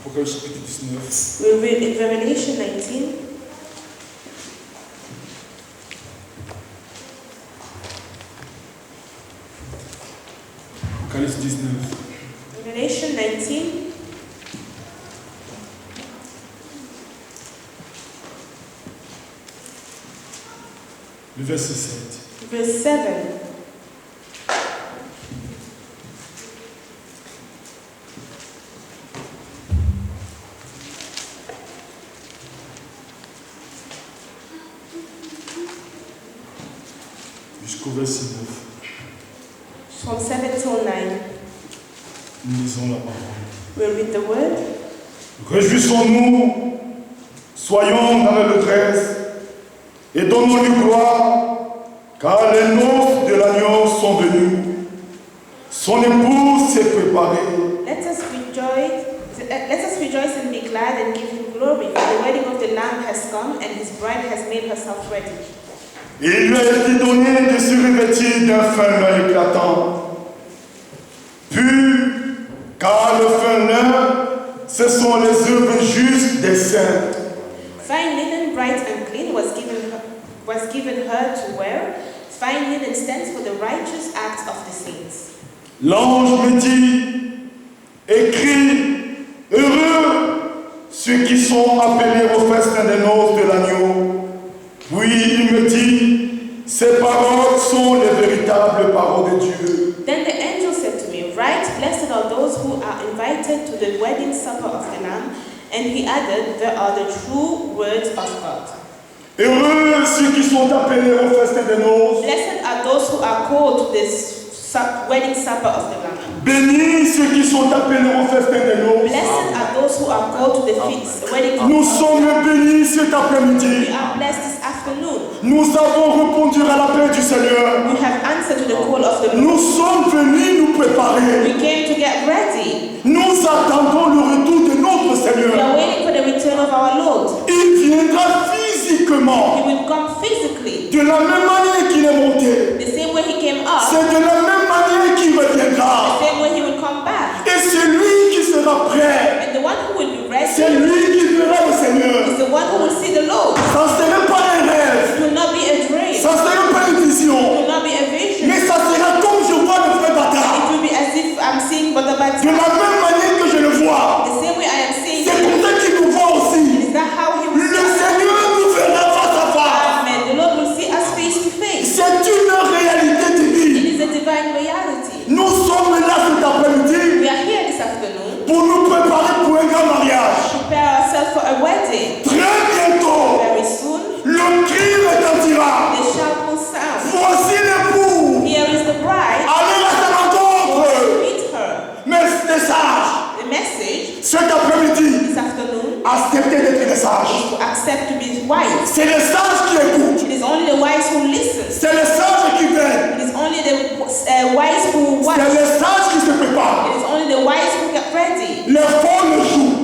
Apocalypse chapitre 19. We'll read in Revelation 19. Apocalypse 19. Revelation 19. Le verset 7. Verse 7. Jusqu'au verset 9. From 7 till 9. Nous lisons la parole. We'll read the word. Réjouissons-nous, soyons dans l'allégresse et donnons-lui gloire, car les noces de l'agneau sont venues. Son épouse s'est préparée. Let us rejoice and be glad and give him glory, for the wedding of the Lamb has come, and his bride has made herself ready. Et il lui a été donné de se revêtir d'un fin lin éclatant, pur, car le fin lin, ce sont les œuvres justes des saints. Fine linen, bright and clean, was given her to wear. Fine linen stands for the righteous acts of the saints. L'ange me dit, écris, heureux ceux qui sont appelés au festin des noces de l'agneau. Puis il me dit, ces paroles sont les véritables paroles de Dieu. Then the angel said to me, Right, blessed are those who are invited to the wedding supper of the Lamb. And he added, There are the true words of God. Heureux ceux qui sont appelés au festin des noces. Blessed are those who are called to this wedding supper of the Lamb. Bénis ceux qui sont appelés au festin des noces. Blessed are those who are called to the wedding supper. Nous sommes bénis cet après-midi. We are blessed this afternoon. Nous avons répondu à l'appel du Seigneur. We have answered to the call of the Lord. Nous sommes venus nous préparer. We came to get ready. Nous attendons le retour de notre We Seigneur. are waiting for the return of our Lord. Il viendra physiquement. He will come physically. De la même manière qu'il est monté. The same way he came up, C'est de la même manière qu'il reviendra. the same way he will come back. Et c'est lui qui sera prêt. And the one who will be C'est ready lui qui verra le Seigneur. is the one who will see the Lord. Ça ne serait pas un rêve. It will not be a dream. Ça ne serait pas une It vision. will not be a vision. Mais ça sera comme je vois le frère It Bata. will be as if I'm seeing De Batabat. la même manière que je le vois. The same way I am seeing C'est him. comme ça qu'il nous voit aussi. Is that how he will Le see us? Seigneur nous verra face à face. Amen. The Lord will see us face to face. C'est une réalité It divine. is a divine reality. Nous sommes là cet après-midi We are here this afternoon pour nous préparer pour un grand mariage. to prepare ourselves for a wedding. Très bientôt, Very soon, le cri retentira. the shout will sound. Voici l'époux. Here is the bride. Allez à sa rencontre. Meet her. Mais c'est sage. The message Cet après-midi, this afternoon acceptez d'être des sages. is to accept to be wise. C'est les sages qui écoutent. It is only the wise who listen. C'est les sages qui viennent. It is only the wise who watch. C'est les sages qui se It préparent. is only the wise who get ready. Les folles jouent.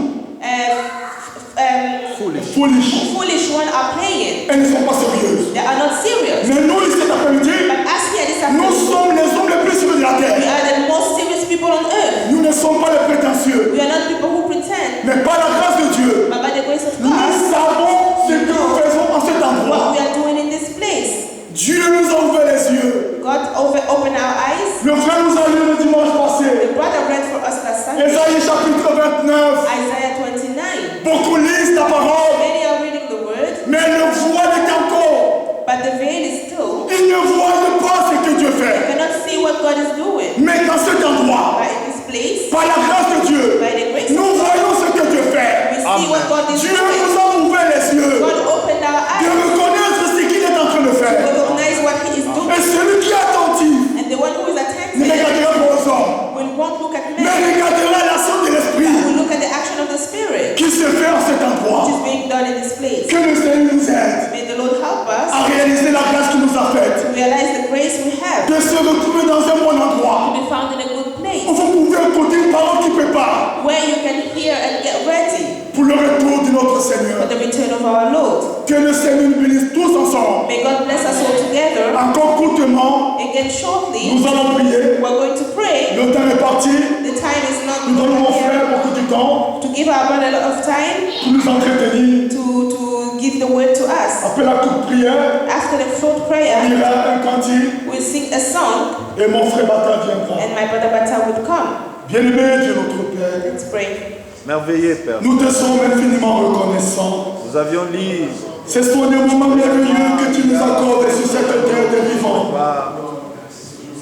Foolish ones are playing. Elles ne sont pas sérieuses. They are not serious. Mais nous, ici cet après-midi, But us here this nous afternoon, sommes les hommes les plus sérieux de la we terre. are the most serious people on earth. Nous ne sommes pas les prétentieux. We are not people who pretend. Mais par la grâce de Dieu, But by the grace of nous God, savons ce que nous faisons en cet what endroit. we are doing in this place. Dieu nous a ouvert les yeux. God opened our eyes. Le frère nous a lu le dimanche passé. The brother read for us last Sunday. Ésaïe chapitre 29. Isaiah 29. Beaucoup lisent ta parole, Many are reading the word, mais le voile est encore. but the veil is still. Ils ne voient pas ce que Dieu You fait. cannot see what God is doing. Mais dans cet endroit, But in this place, par la grâce de Dieu, by the grace of nous God, voyons ce que Dieu fait. we see what God is Dieu doing. nous a ouvert les yeux God opened our de eyes reconnaître ce qu'il est en train de to faire. recognize what He is doing. Et celui qui est attentif And the one who is ne attentive regardera pas aux hommes, won't look at mais men, regardera l'action de l'Esprit will look at the action of the Spirit, qui se fait en cet endroit. which is being done in this place. Que le Seigneur nous aide May the Lord help us à réaliser la grâce qu'il nous a faite, to realize the grace we have, de se retrouver dans un bon endroit to be found in a good place, où vous pouvez écouter une parole qui prépare where you can hear and get ready pour le retour de notre for Seigneur. the return of our Lord. Que le Seigneur nous bénisse tous ensemble. May God bless us all together. Encore courtement, Again, shortly, nous allons prier. we're going to pray. Le temps est parti. The time is not Nous donnons au frère here beaucoup de temps. to give our brother a lot of time pour nous entretenir. to give the word to us. Après la toute prière, After the short on prayer, ira un cantique we'll sing a song et mon frère Bata viendra. and my brother Bata would come. Bien-aimé Dieu notre Père, Let's pray. Merveilleux, Père. nous te sommes infiniment reconnaissants. Nous avions lu Ce sont des moments merveilleux que tu nous accordes sur cette terre des vivants.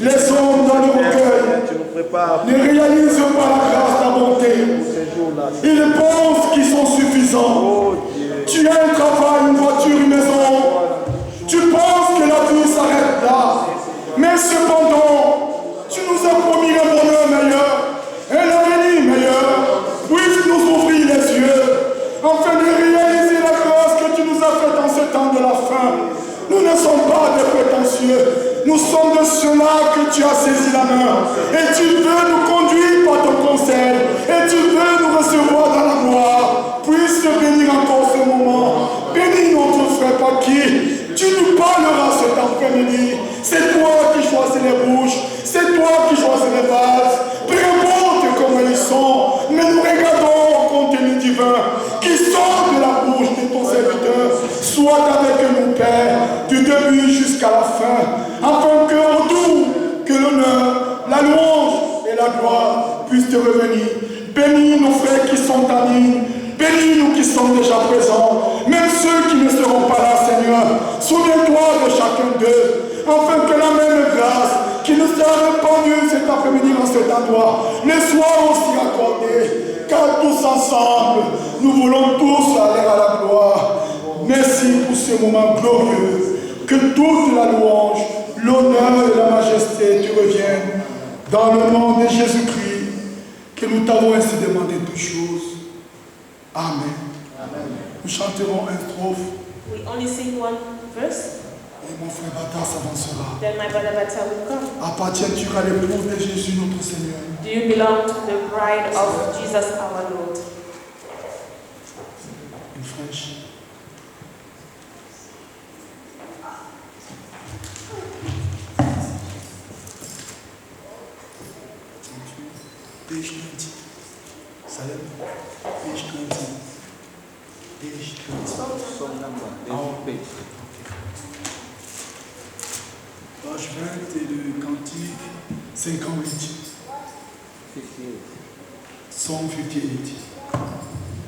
Les hommes dans nos recueils tu nous prépares ne réalisent pas la grâce, ta bonté. pour ces jours-là. Ils pensent qu'ils sont suffisants. Oh Dieu, Tu as un travail, une voiture, une maison. Tu penses que la vie s'arrête là. Mais cependant, tu nous as promis un bonheur meilleur, un avenir meilleur. Puisse nous ouvrir les yeux, afin de réaliser la grâce que tu nous as faite en ce temps de la fin. Nous ne sommes pas des prétentieux. Nous sommes de ceux-là que tu as saisi la main. Et tu veux nous conduire par ton conseil. Et tu veux nous recevoir dans la gloire. Puisse bénir encore ce moment. Bénis notre frère Paki. Tu nous parleras cet après-midi. C'est toi qui choisis les bouches. C'est toi qui choisis les vases. Peu importe comment ils sont. Mais nous regardons au contenu divin qui sort de la bouche de ton serviteur. Sois avec nous, Père, du début jusqu'à la fin. Afin que autour, que l'honneur, la louange et la gloire puissent te revenir. Bénis nos frères qui sont en ligne. Bénis nous qui sommes déjà présents. Même ceux qui ne seront pas là, Seigneur. Souviens-toi de chacun d'eux. Afin que la même grâce qui nous sera répandue cet après-midi dans cet endroit ne soit aussi accordée. Car tous ensemble, nous voulons tous aller à la gloire. Merci pour ce moment glorieux. Que toute la louange, l'honneur et la majesté te reviennent. Dans le nom de Jésus-Christ, que nous t'avons ainsi demandé toutes choses. Amen. Amen. Nous chanterons un strophe We only sing one verse, et mon frère Bata s'avancera. then my brother Bata will come. Appartiens-tu à l'épouse de Jésus notre Seigneur? Do you belong to the bride of Jesus our Lord? Une fraîche. Page 20. Salem. Page 20. Page 20. Psalm number, page. Page 20 et le cantique 58. 58. Psalm 58.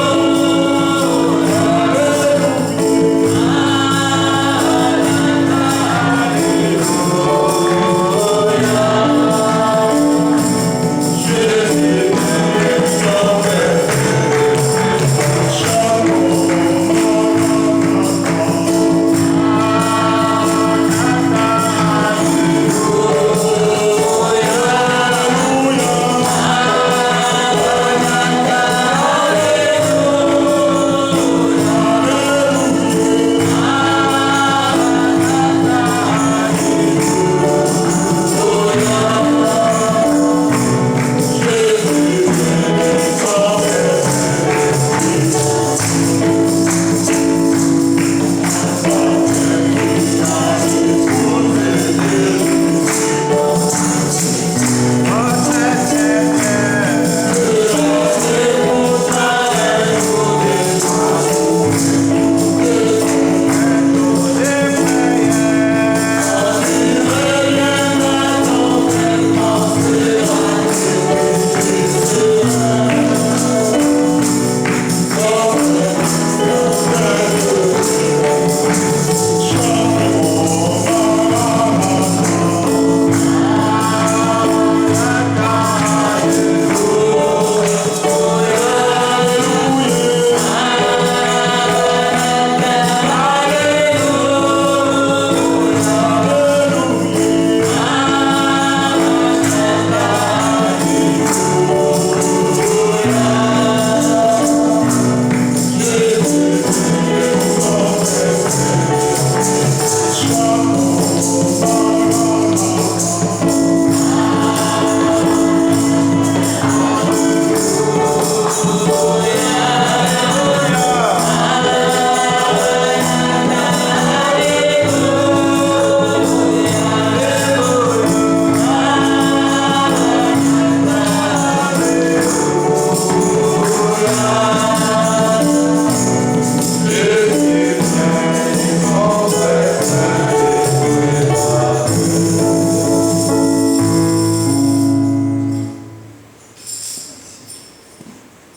Oh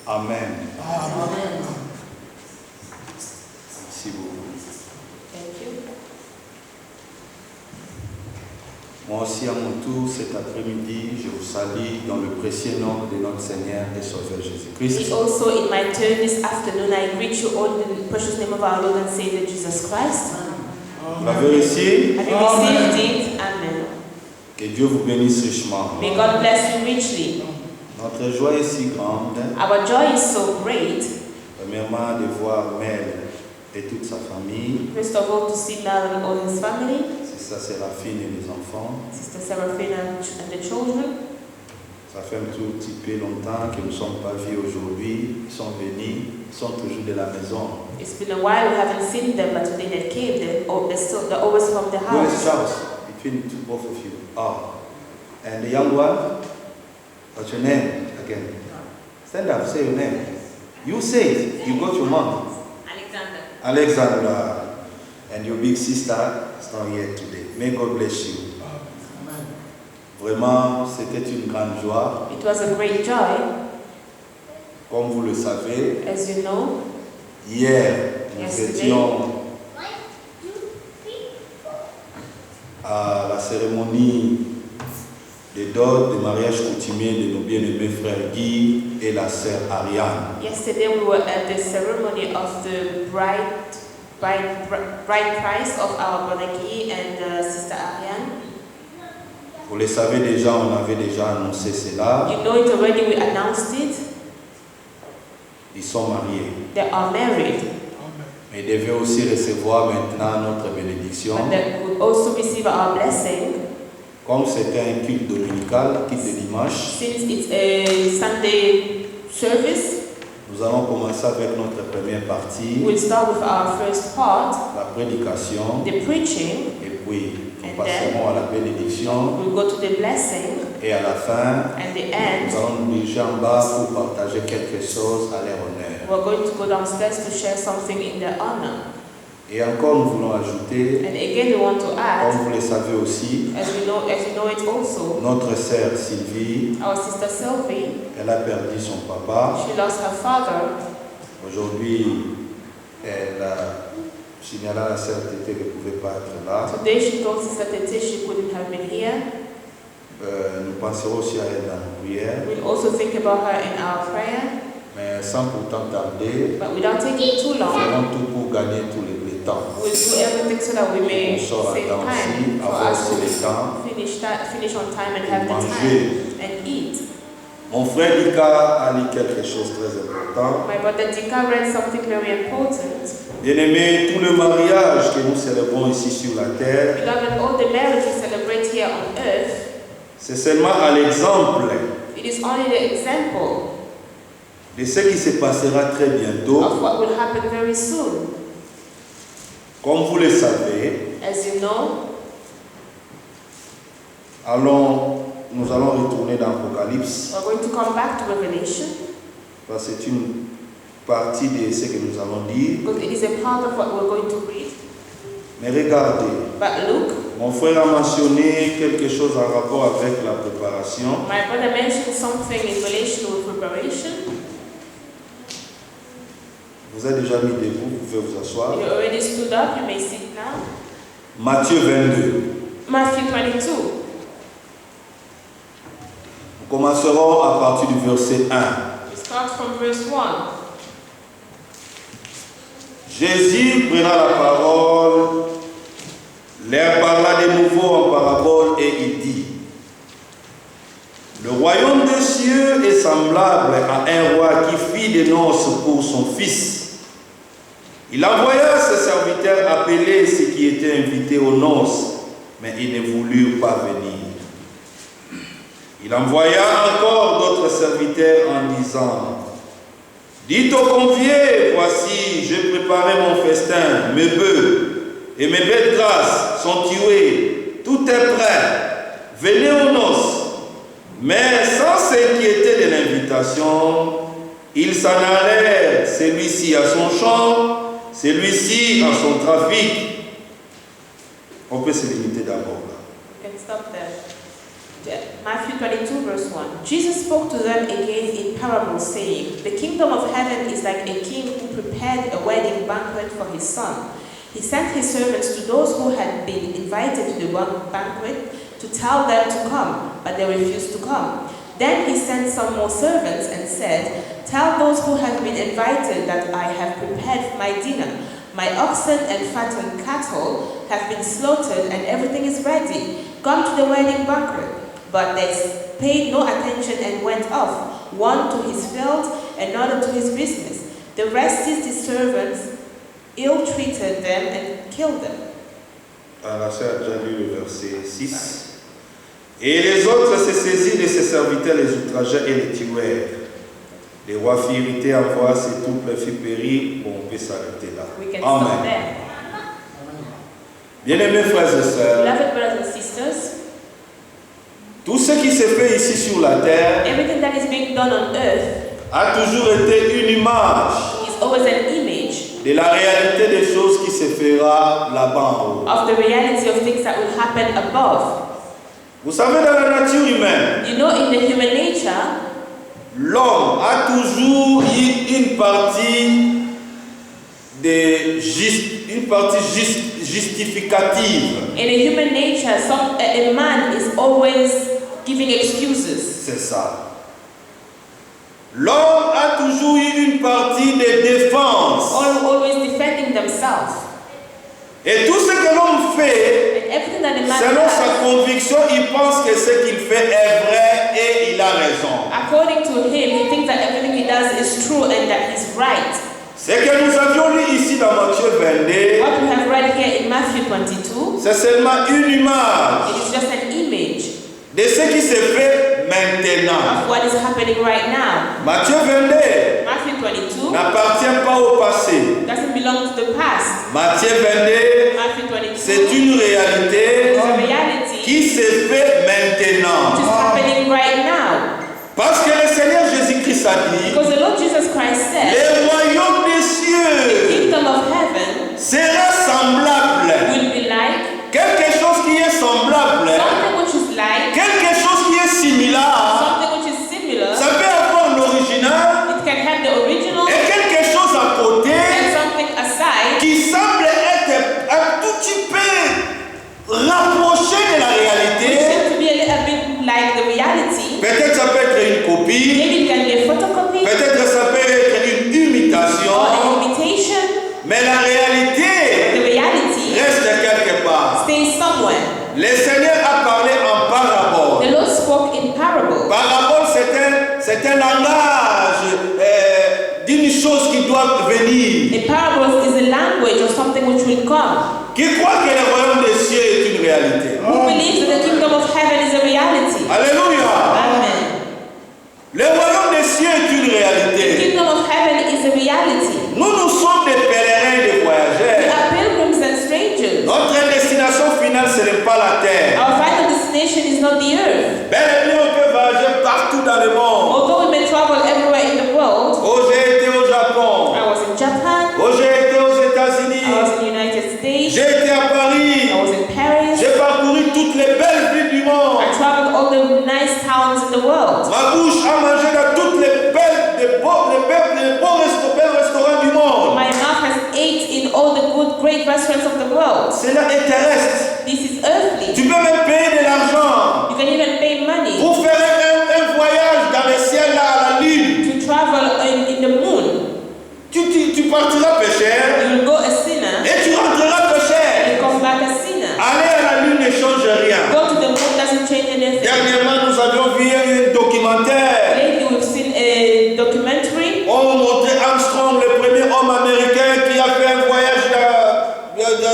Amen. Amen. Merci beaucoup. Thank you. Moi aussi, à mon tour, cet après-midi, je vous salue dans le précieux nom de notre Seigneur et Sauveur Jésus-Christ. Me also, in my turn this afternoon, I greet you all in the precious name of our Lord and Savior Jesus Christ. Vous l'avez reçu? Have you Amen. received it? Amen. Que Dieu vous bénisse richement. May God bless you richly. Notre joie est si grande, Our joy is so great. premièrement, de voir Mel et toute sa famille, First of all, to see Mel and all his family, c'est sa Séraphine et les enfants. Sister Seraphina and the children. Ça fait un tout petit peu longtemps que nous ne sommes pas vus aujourd'hui. Ils sont venus, ils sont toujours de la maison. It's been a while we haven't seen them, but today they came. They're always from the Who is house. Charles? Between both of you. Oh. And the young one? What's your name again? Stand up, say your name. You say it. You got your mom. Alexander. Alexandra. And your big sister is not here today. May God bless you. Vraiment, c'était une grande joie. It was a great joy, Comme vous le savez, as you know. hier, nous Yesterday. étions à la cérémonie de dot, de mariage coutumier de nos bien-aimés frères Guy et la sœur Ariane. Yesterday we were at the ceremony of the bride price of our brother Guy and Sister Ariane. Vous le savez déjà, on avait déjà annoncé cela. You know it already, we announced it. Ils sont mariés. They are married, Mais ils devaient aussi recevoir maintenant notre bénédiction. but they would also receive our blessing. Comme c'était un culte dominical, culte de dimanche, Since it's a Sunday service, nous allons commencer avec notre première partie, we'll start with our first part, la prédication, the preaching. et puis nous And passerons à la bénédiction, We'll go to the blessing, et à la fin, and the nous end, allons nous diriger en bas pour partager quelque chose à leur honneur. we're going to go downstairs to share something in their honor. Et encore, nous voulons ajouter, And again, we want to add, comme vous le savez aussi, as you know it also, notre sœur Sylvie, our sister Sylvie, elle a perdu son papa. she lost her father. Aujourd'hui, elle a signalé à la sœur Tété qu'elle ne pouvait pas être là. Today she told Sister Tete she couldn't have been here. Nous penserons aussi à elle dans nos prières, We'll also think about her in our prayer, mais sans pourtant tarder, but without taking too long, faisons tout pour gagner tous les temps. we'll do everything so that we may On sort à save temps aussi, time for avoir us aussi le temps to finish on time and pour have the manger. time and eat. Mon frère Lika a lu quelque chose de très important. My brother Dika read something very important. Bien-aimé, tout le mariage que nous célébrons ici sur la terre, Beloved, all the marriage we celebrate here on earth, c'est seulement à l'exemple it is only the example de ce qui se passera très bientôt. of what will happen very soon. Comme vous le savez, As you know, nous allons retourner dans l'Apocalypse, we're going to come back to Revelation parce que c'est une partie de ce que nous allons dire. because it is a part of what we're going to read. Mais regardez, But look, mon frère a mentionné quelque chose en rapport avec la préparation. my brother mentioned something in relation with preparation. Vous êtes déjà mis debout, vous pouvez vous asseoir. You already stood up, you may sit now. Matthieu 22. Matthew 22. Nous commencerons à partir du verset 1. We start from verse 1. Jésus prenant la parole, leur parla de nouveau en parabole et il dit: Le royaume des cieux est semblable à un roi qui fit des noces pour son fils. Il envoya ses serviteurs appeler ceux qui étaient invités aux noces, mais ils ne voulurent pas venir. Il envoya encore d'autres serviteurs en disant: Dites aux conviés, voici, j'ai préparé mon festin, mes bœufs et mes bêtes grasses sont tués, tout est prêt, venez aux noces. Mais sans s'inquiéter de l'invitation, ils s'en allèrent, celui-ci à son champ, celui-ci à son trafic. On peut se limiter d'abord là. You can stop there. Matthew 22 verse 1. Jesus spoke to them again in parables, saying, "The kingdom of heaven is like a king who prepared a wedding banquet for his son. He sent his servants to those who had been invited to the banquet to tell them to come, but they refused to come. Then he sent some more servants and said, 'Tell those who have been invited that I have prepared my dinner. My oxen and fattened cattle have been slaughtered and everything is ready. Come to the wedding banquet.' But they paid no attention and went off, one to his field, another to his business. The rest seized his servants, ill-treated them, and killed them." La sœur a déjà lu le verset 6. Et les autres se saisirent de ses serviteurs, les outragèrent et les tuèrent. Les rois firent irriter, envoya ses troupes, les fit périr. Bon, on peut s'arrêter là. We can stop Amen. there. Bien-aimés frères et sœurs, Beloved brothers and sisters, tout ce qui se fait ici sur la terre everything that is being done on earth a toujours été une image is always an image de la réalité des choses qui se fera là-bas en haut. of the reality of things that will happen above. Vous savez, dans la nature humaine, You know, in the human nature, l'homme a toujours eu une partie justificative. in a human nature, a man is always giving excuses. C'est ça. L'homme a toujours eu une partie de défense. Always defending themselves. Et tout ce que l'homme fait, And everything that a man selon does, sa conviction, il pense que ce qu'il fait est vrai et il a raison. according to him, he thinks that everything he does is true and that he's right. Ce que nous avions lu ici dans Matthieu 22, What we have read here in Matthew 22, c'est seulement une image it is just an image de ce qui se fait maintenant. of what is happening right now. Matthieu 22 Matthew 22 n'appartient pas au passé. doesn't belong to the past. Matthieu 22, Matthew 22 c'est une réalité is a reality qui se fait which is maintenant. happening right now. Parce que le Seigneur Jésus-Christ a dit, Because the Lord Jesus Christ said, le royaume des the cieux kingdom of heaven sera semblable. will be like Quelque chose qui est semblable, something which is like quelque chose qui est similaire, something which is similar. ça peut avoir l'original It can have the original et quelque chose à côté and something aside qui semble être un tout petit peu rapproché de la which réalité. seems to be a little bit like the reality. Peut-être ça peut être une copie, Maybe it can be a photocopy peut-être ça peut être une imitation, or an imitation. mais la réalité The reality reste quelque part. stays somewhere. Le Seigneur a parlé en parabole. The Lord spoke in parable. Parabole, c'est un langage d'une chose qui doit venir. A parable is a language of something which will come. Qui croit que le royaume des cieux est une réalité? Who believes that the kingdom of heaven is a reality? Alléluia. Amen. Le royaume des cieux est une The réalité. kingdom of heaven is a reality. Nous sommes des pèlerins et des We voyageurs. are pilgrims and strangers. Notre destination finale, ce n'est pas la terre. Our final destination is not the earth. Bel et bien, on peut voyager partout dans le monde. Although we may travel everywhere in the world, Oh, j'ai été au Japon. I was in Japan, Oh, j'ai été aux I États-Unis. was in the United States, J'ai été à Paris. I was in Paris, J'ai parcouru toutes les belles villes du monde. I traveled all the nice towns in the world. Ma bouche a mangé dans toutes les belles restaurants du monde. My mouth has ate in all the good, great restaurants of the world. Cela est terrestre. This is earthly. Tu peux même payer de l'argent You can even pay money pour faire un voyage dans le ciel là à la lune. to travel in the moon. Tu partiras pécheur You will go a sinner et tu rentreras pécheur. and come back a sinner. Aller à la lune ne change rien. Go to the moon doesn't change anything. Dernièrement, nous avions vu un documentaire. Lately we've seen a documentary. On montrait Armstrong, le premier homme américain qui a fait un voyage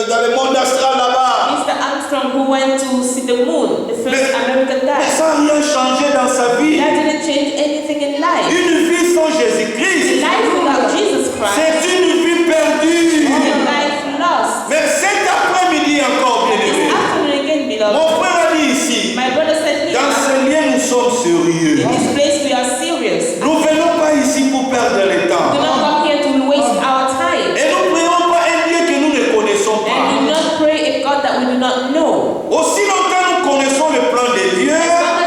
dans le monde astral là-bas. Mr. Armstrong who went to see the moon, the first American Mais guy. sans rien changer dans sa vie. That didn't change anything in life. Une vie sans A Jésus-Christ, life without Jesus Christ c'est une vie perdue. is a life lost. Mais cet après-midi encore, bien This aimé, afternoon again, beloved, mon frère a dit ici, my brother said dans here, ce lieu, nous sommes sérieux. in this place we are serious. Nous ne venons pas ici pour perdre le Do temps. not come here to waste our time. Et nous ne prions pas un Dieu que nous ne connaissons And pas. do not pray a God that we do not know. Aussi longtemps nous connaissons le plan de Dieu, As long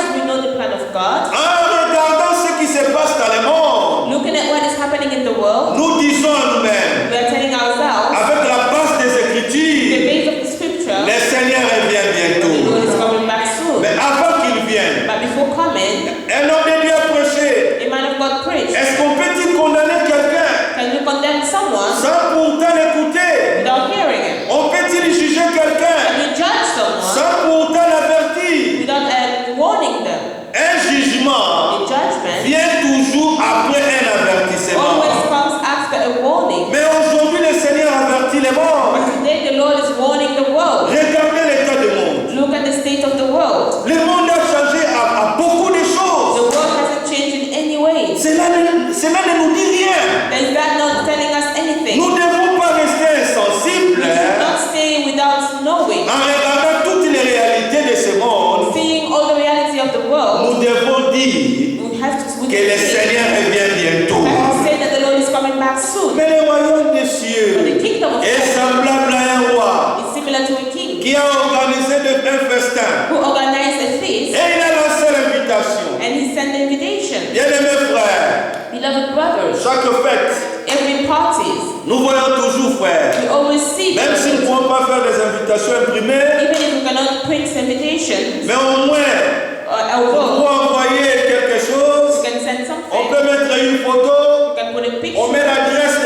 living in the world, nous disons à nous-mêmes, we are telling ourselves, avec la base des the Écritures, base of the scripture, le Seigneur revient the bientôt. Lord is coming back soon. Mais avant qu'il vienne, But before coming, un homme de Dieu a prêché. a man of God preached. Est-ce qu'on peut-il condamner quelqu'un Can you condemn someone sans pourtant l'écouter? without hearing him? On peut-il juger quelqu'un Can you judge someone sans pourtant l'avertir? without warning them? Un jugement A judgment vient toujours après un avertissement. always comes after a warning. Mais aujourd'hui, le Seigneur avertit les morts. But today the Lord is warning the world. Regardez l'état du monde. Look at the state of the world. Le monde a changé à beaucoup de choses. The world hasn't changed in any way. Cela ne nous dit rien. Is that not telling us anything? Nous ne devons pas rester We insensibles should not stay without knowing. en regardant toutes les réalités de ce monde. Seeing all the reality of the world, Nous devons dire we have to que le Seigneur revient bientôt. say that the Lord is coming back soon. Mais le royaume des But cieux the kingdom of est heaven semblable à un roi is similar to a king qui a organisé un festin who organized a feast et il a lancé l'invitation. and he sent the invitation. Bien-aimés frères, Beloved brothers, chaque fête, every parties, nous voyons toujours frères, we always see même s'ils ne them. pourront pas faire des invitations imprimées, Even if we cannot print invitations, mais au moins, although pour envoyer quelque chose, we can send on something, peut mettre une photo, we can put a on picture, met l'adresse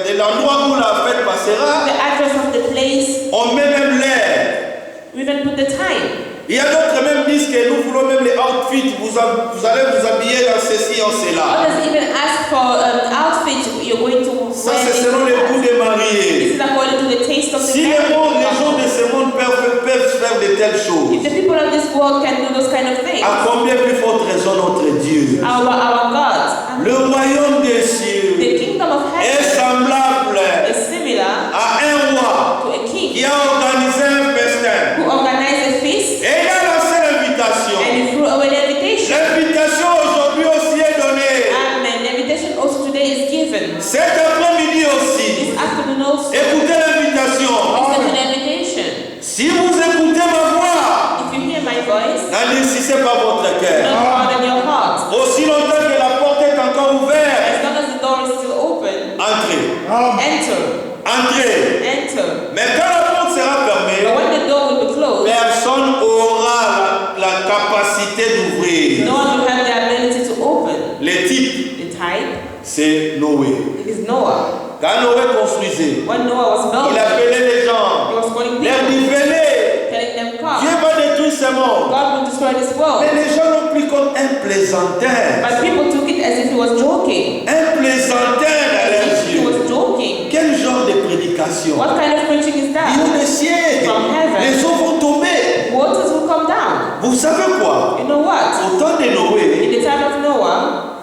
de l'endroit où la fête passera, the address of the place, on met même l'heure. we even put the time. Il y a d'autres même disent que nous voulons même les outfits, vous allez vous habiller dans ceci, en cela. Others even ask for an outfit you're going to Ça, wear. c'est selon les goûts des mariés. This is according to the taste of the Si les gens married de ce monde peuvent faire de telles couple. choses, If the people of this world can do those kind of things, à combien plus forte raison notre Dieu? our God, Le royaume des cieux the kingdom of est heaven semblable is similar à un roi to a king qui a organisé un festin who organized a feast et il a lancé l'invitation. and he threw away the invitation. L'invitation aujourd'hui aussi est donnée. Amen. The invitation also today is given. Cet après-midi aussi, This afternoon also, écoutez l'invitation. listen to the invitation. Si vous écoutez ma voix, If you hear my voice, n'endurcissez pas votre do cœur. not harden your heart. Aussi longtemps que la porte est encore ouverte, As long as the door is still open, entrez, enter, entrez. enter. Mais quand la porte sera But fermée, when the door will be closed, personne aura la capacité d'ouvrir. no one will have the ability to open. Le type, The type c'est Noé. is Noah. Quand Noé construisait, When Noah was il building, appelait les he gens, was calling leur people, dit venez, telling them, Dieu come. va détruire ce monde. God will destroy this world. Mais les gens l'ont pris comme un plaisantin. But people took it as if he was joking. Un plaisantin dans As leurs if he yeux. was joking. Quel genre de prédication? What kind of preaching is that? Dieu des cieux, From heaven. les eaux vont tomber. Waters will come down. Vous savez quoi? You know what? Au temps de In Noé, the time of Noah,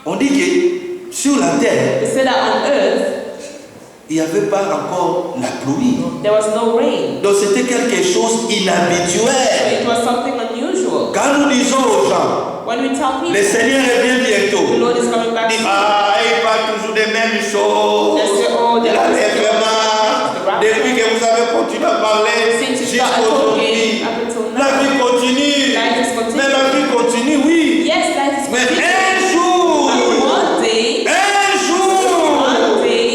on dit que sur la terre, they said that on earth il n'y avait pas encore la pluie. there was no rain. Donc c'était quelque chose So inhabituel. it was something unusual. Quand nous disons aux gens, When we tell le people Seigneur revient the bientôt, Lord is coming back on dit, soon, ah, il parle toujours des mêmes choses. they say, oh, the La Lord is vraiment, depuis que vous avez continué à parler Since you jusqu'à started aujourd'hui, talking up until la now, vie continue. life is continuing. Mais la vie continue, oui. Yes, life is Mais continuing. un jour, But one day,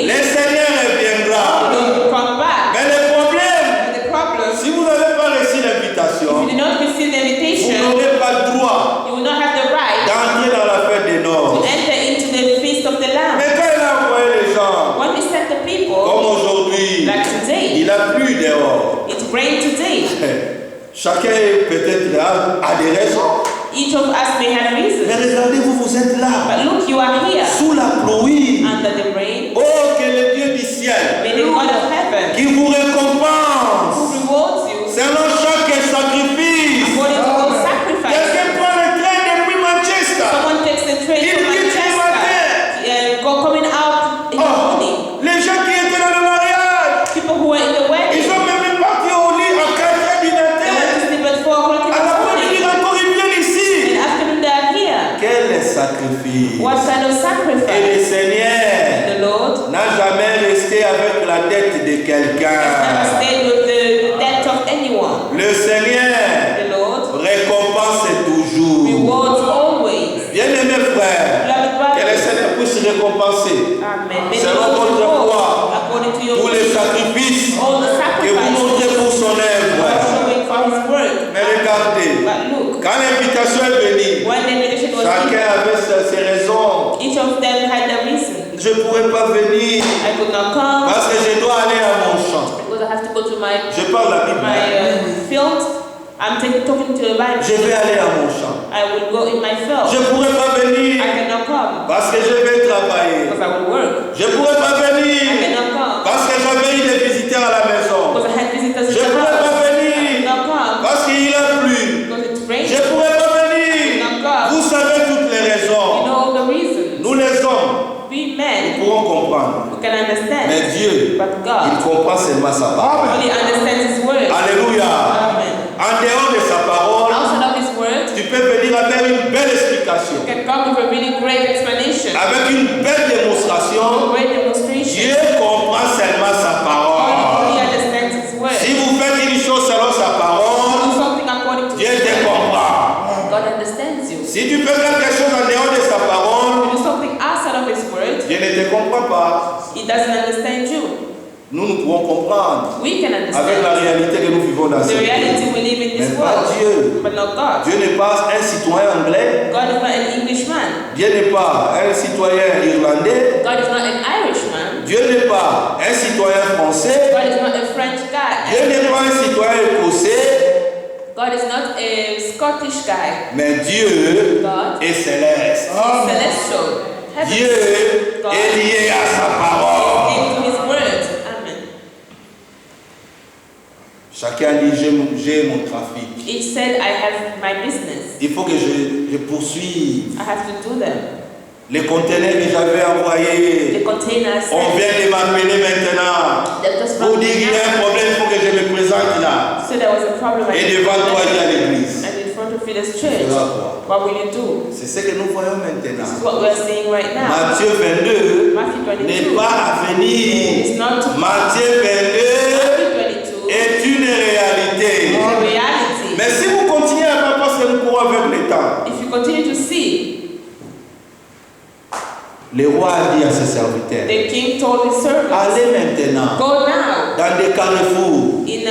le Seigneur reviendra. the Lord will come back. Mais le problème, But the problem, si vous n'avez pas reçu if l'invitation, you did not receive the vous invitation, n'aurez pas le droit you will not have the right d'entrer dans la fête des to Nord. enter into the feast of the Lamb. Mais quand il a envoyé les gens, When we send the people, comme aujourd'hui, like today, il a plu dehors. it rained today. Chacun peut-être a des raisons. Each of us may have Mais reasons. regardez, vous êtes là, But look, you are here sous la pluie. under the rain. Oh, que le Dieu du ciel, May the God of heaven qui vous récompense who rewards you selon chaque sacrifice. according to all sacrifice. Quelqu'un prend le train depuis Manchester. Someone takes the train Il from quitte le Manchester, coming out in the Oh, morning. les gens qui étaient dans le mariage, People who were in the ils wedding, sont même partis au lit à 4 heures du they went matin. to sleep at 4 o'clock in À the l'après-midi, morning. encore ils viennent ici. In the afternoon, they are here. Quel sacrifice! What kind of Et le sacrifice? Seigneur The Lord n'a jamais resté avec la dette de has never quelqu'un. stayed with the debt of anyone. Le Seigneur The Lord récompense toujours. rewards always. Bien-aimés frères, Beloved que le brothers, Seigneur puisse récompenser. Amen. May the Selon Lord votre reward foi, according to your tous les wishes, sacrifices all the que vous sacrifices montrez pour son œuvre. showing for his work. Mais regardez, But look, quand l'invitation est venue, when the invitation was chacun given, avait ses raisons. each of them had their reason. Je ne pourrais pas venir I could not come parce que je dois aller à mon champ. because I have to go to my Je parle la Bible. field. I'm talking to the Bible. Je vais aller à mon champ. I will go in my field. Je ne pourrais pas venir I cannot come parce que je vais travailler. because I will work. Je ne pourrais pas I venir cannot come parce que j'avais eu des visiteurs à la maison. because I had visitors in Je ne the pourrais pas house. I venir cannot come parce qu'il a plu. because it's Je raining. ne pourrais pas I venir. cannot come. Vous savez toutes les You raisons. know the reasons. Nous les hommes, We nous men pourrons comprendre. who can understand, Mais Dieu, but il God comprend seulement sa parole. only understands His word. Alléluia. Amen. En dehors de sa parole, Outside of His word, tu peux venir avec une belle explication, you can come with a really great explanation, avec une belle a démonstration. great demonstration. Dieu comprend seulement sa God parole. only understands His word. Si vous faites une chose selon sa parole, Do something according to Dieu His te word. comprend. God understands you. Si tu fais quelque chose en dehors de sa parole, Do something outside of His word, Dieu ne te comprend pas. He doesn't understand you. Nous pouvons comprendre We can avec la understand réalité que nous vivons dans the ce monde. reality we live in this Mais pas world, Dieu. but not God. Dieu n'est pas un citoyen anglais. God is not an Englishman. Dieu n'est pas un citoyen irlandais. God is not an Irishman. Dieu n'est pas un citoyen français. God is not a French Dieu guy. n'est pas un citoyen écossais. God is not a Scottish guy. Mais Dieu God est céleste. is celestial. Heaven. Dieu est lié à sa parole. Into His word. Amen. Chacun dit j'ai mon trafic. Each said, I have my business. Il faut que je poursuive. I have to do them. Les conteneurs que j'avais envoyés, The containers on said, vient de m'appeler maintenant. that was Pour from dire qu'il y a un problème, il faut que je me présente là. So there was a problem. Et devant toi, il y a l'église. And in front of you, there's Tu church. feras quoi? What will you do? C'est ce que nous voyons This is maintenant. what we're seeing right now. Matthieu 22 Matthew n'est 22. pas à venir. It's not to Matthieu 22 Matthew 22. est une réalité. It's a reality. Mais si vous continuez à pas parce que nous courons avec le temps, If you continue to see, le roi a dit à ses serviteurs, the king told his servants, allez maintenant go now dans des carrefours. in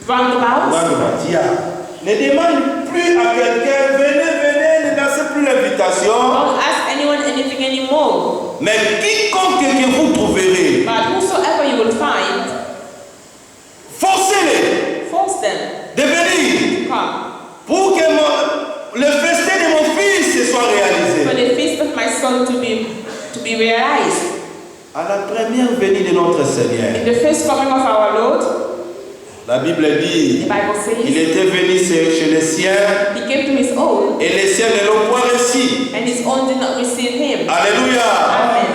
roundabouts. Ne demande plus à quelqu'un, venez, ne lancez plus l'invitation. Don't ask anyone anything anymore. Mais quiconque que vous trouverez, But whosoever you will find, forcez-les force them de venir to come. pour que le festin de mon fils soit For réalisé. the feast of my son to be realized. À la première venue de notre Seigneur, In the first coming of our Lord, la Bible dit, the Bible il says, était venu chez les siens he came to his own, et les siens ne l'ont point reçu. and his own did not receive him. Alléluia. Amen.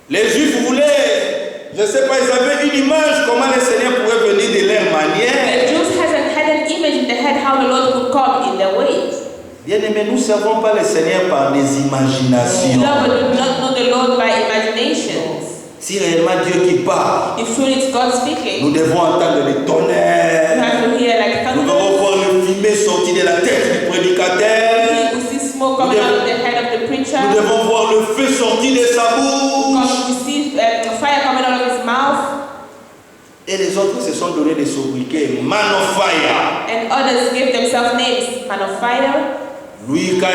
Les Juifs voulaient, je ne sais pas, ils avaient une image comment le Seigneur pourrait venir de leur manière. The Jews had an image in their head how the Lord could come in their ways. Bien-aimés, nous ne servons pas le Seigneur par des imaginations. Beloved, do not know the Lord by imaginations. Si réellement Dieu qui parle, If truly it's God speaking, nous devons entendre le you tonnerre. have to hear like Nous thunder. devons voir le fumet sortir de la tête du prédicateur. We see smoke coming out of the head of the preacher. Nous devons voir le feu sortir de sa bouche. We see fire coming out of his mouth. Et les autres se sont donné des sobriquets. Man of fire. And others gave themselves names. Man of fire. Lui, quand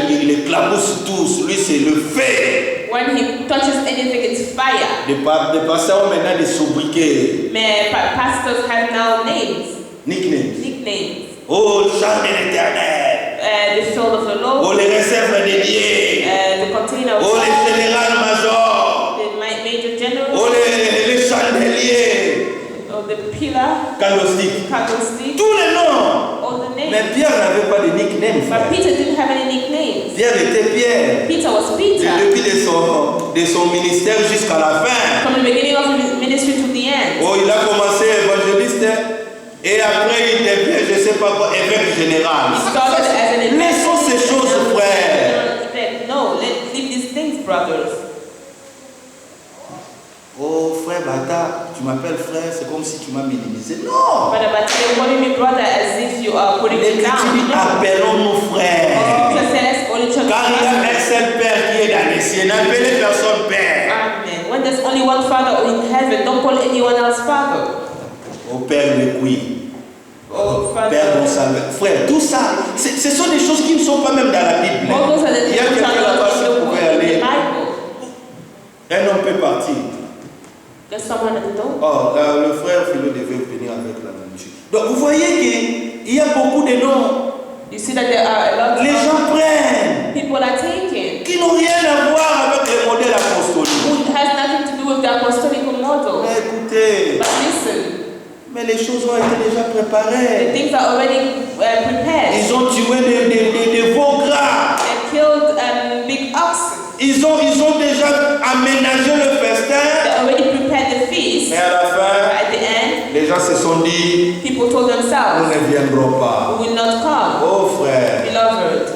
il éclabousse tous, lui c'est le feu. When he touches anything, it's fire. Les pasteurs ont maintenant des sobriquets. Mais pastors have now names, Nicknames. nicknames. Oh, chant de l'éternel. The field of the Oh, Lord, les réserves dédiées. the container of Oh, God, les général-major. the major general, Oh, les chandeliers. or the pillar, Candlestick. candlestick, Tous les noms. all the names. Mais Pierre n'avait pas de nickname. But frère. Peter didn't have any nicknames. Pierre était Pierre. Peter was Peter. Depuis de son ministère jusqu'à la fin. From the beginning of his ministry to the end. Oh, il a commencé évangéliste et après il devient, je ne sais pas quoi, évêque général. He started as an Laissons ces choses, frère. No, let's leave these things, brothers. Oh, frère Bata, tu m'appelles frère, c'est comme si tu m'as minimisé. Non! But you're calling me brother as if you are putting me L'Écriture dit down. appelons nos frères. Scripture says, only church Car il y a un seul Père qui est cieux, n'appelez personne Père. Amen. When there's only one Father in heaven, don't call anyone else Father. Au Père le cuit. Oh, Père Father. bon sauveur. Frère, tout ça, ce sont des choses qui ne sont pas même dans la Bible. All those are the Il y a things that quelqu'un are là-bas not qui in the pouvait aller. Bible. Un homme peut partir. There's someone at the door. Oh, le frère Philo devait venir avec la nourriture. Donc vous voyez qu'il y a beaucoup de noms. You see that there are a lot Les of gens prennent. people are taken. Qui n'ont rien à voir avec le modèle apostolique. Who has nothing to do with the apostolic model. Mais écoutez, But listen, mais les choses ont été déjà the préparées. things are already prepared. Ils ont tué des veaux gras. They killed big oxen. Ils ont déjà aménagé le festin. They already prepared the feast. Mais à la fin, At the end, les gens se sont dit, people told nous themselves, ne viendrons pas. we will not come. Oh frère, Beloved,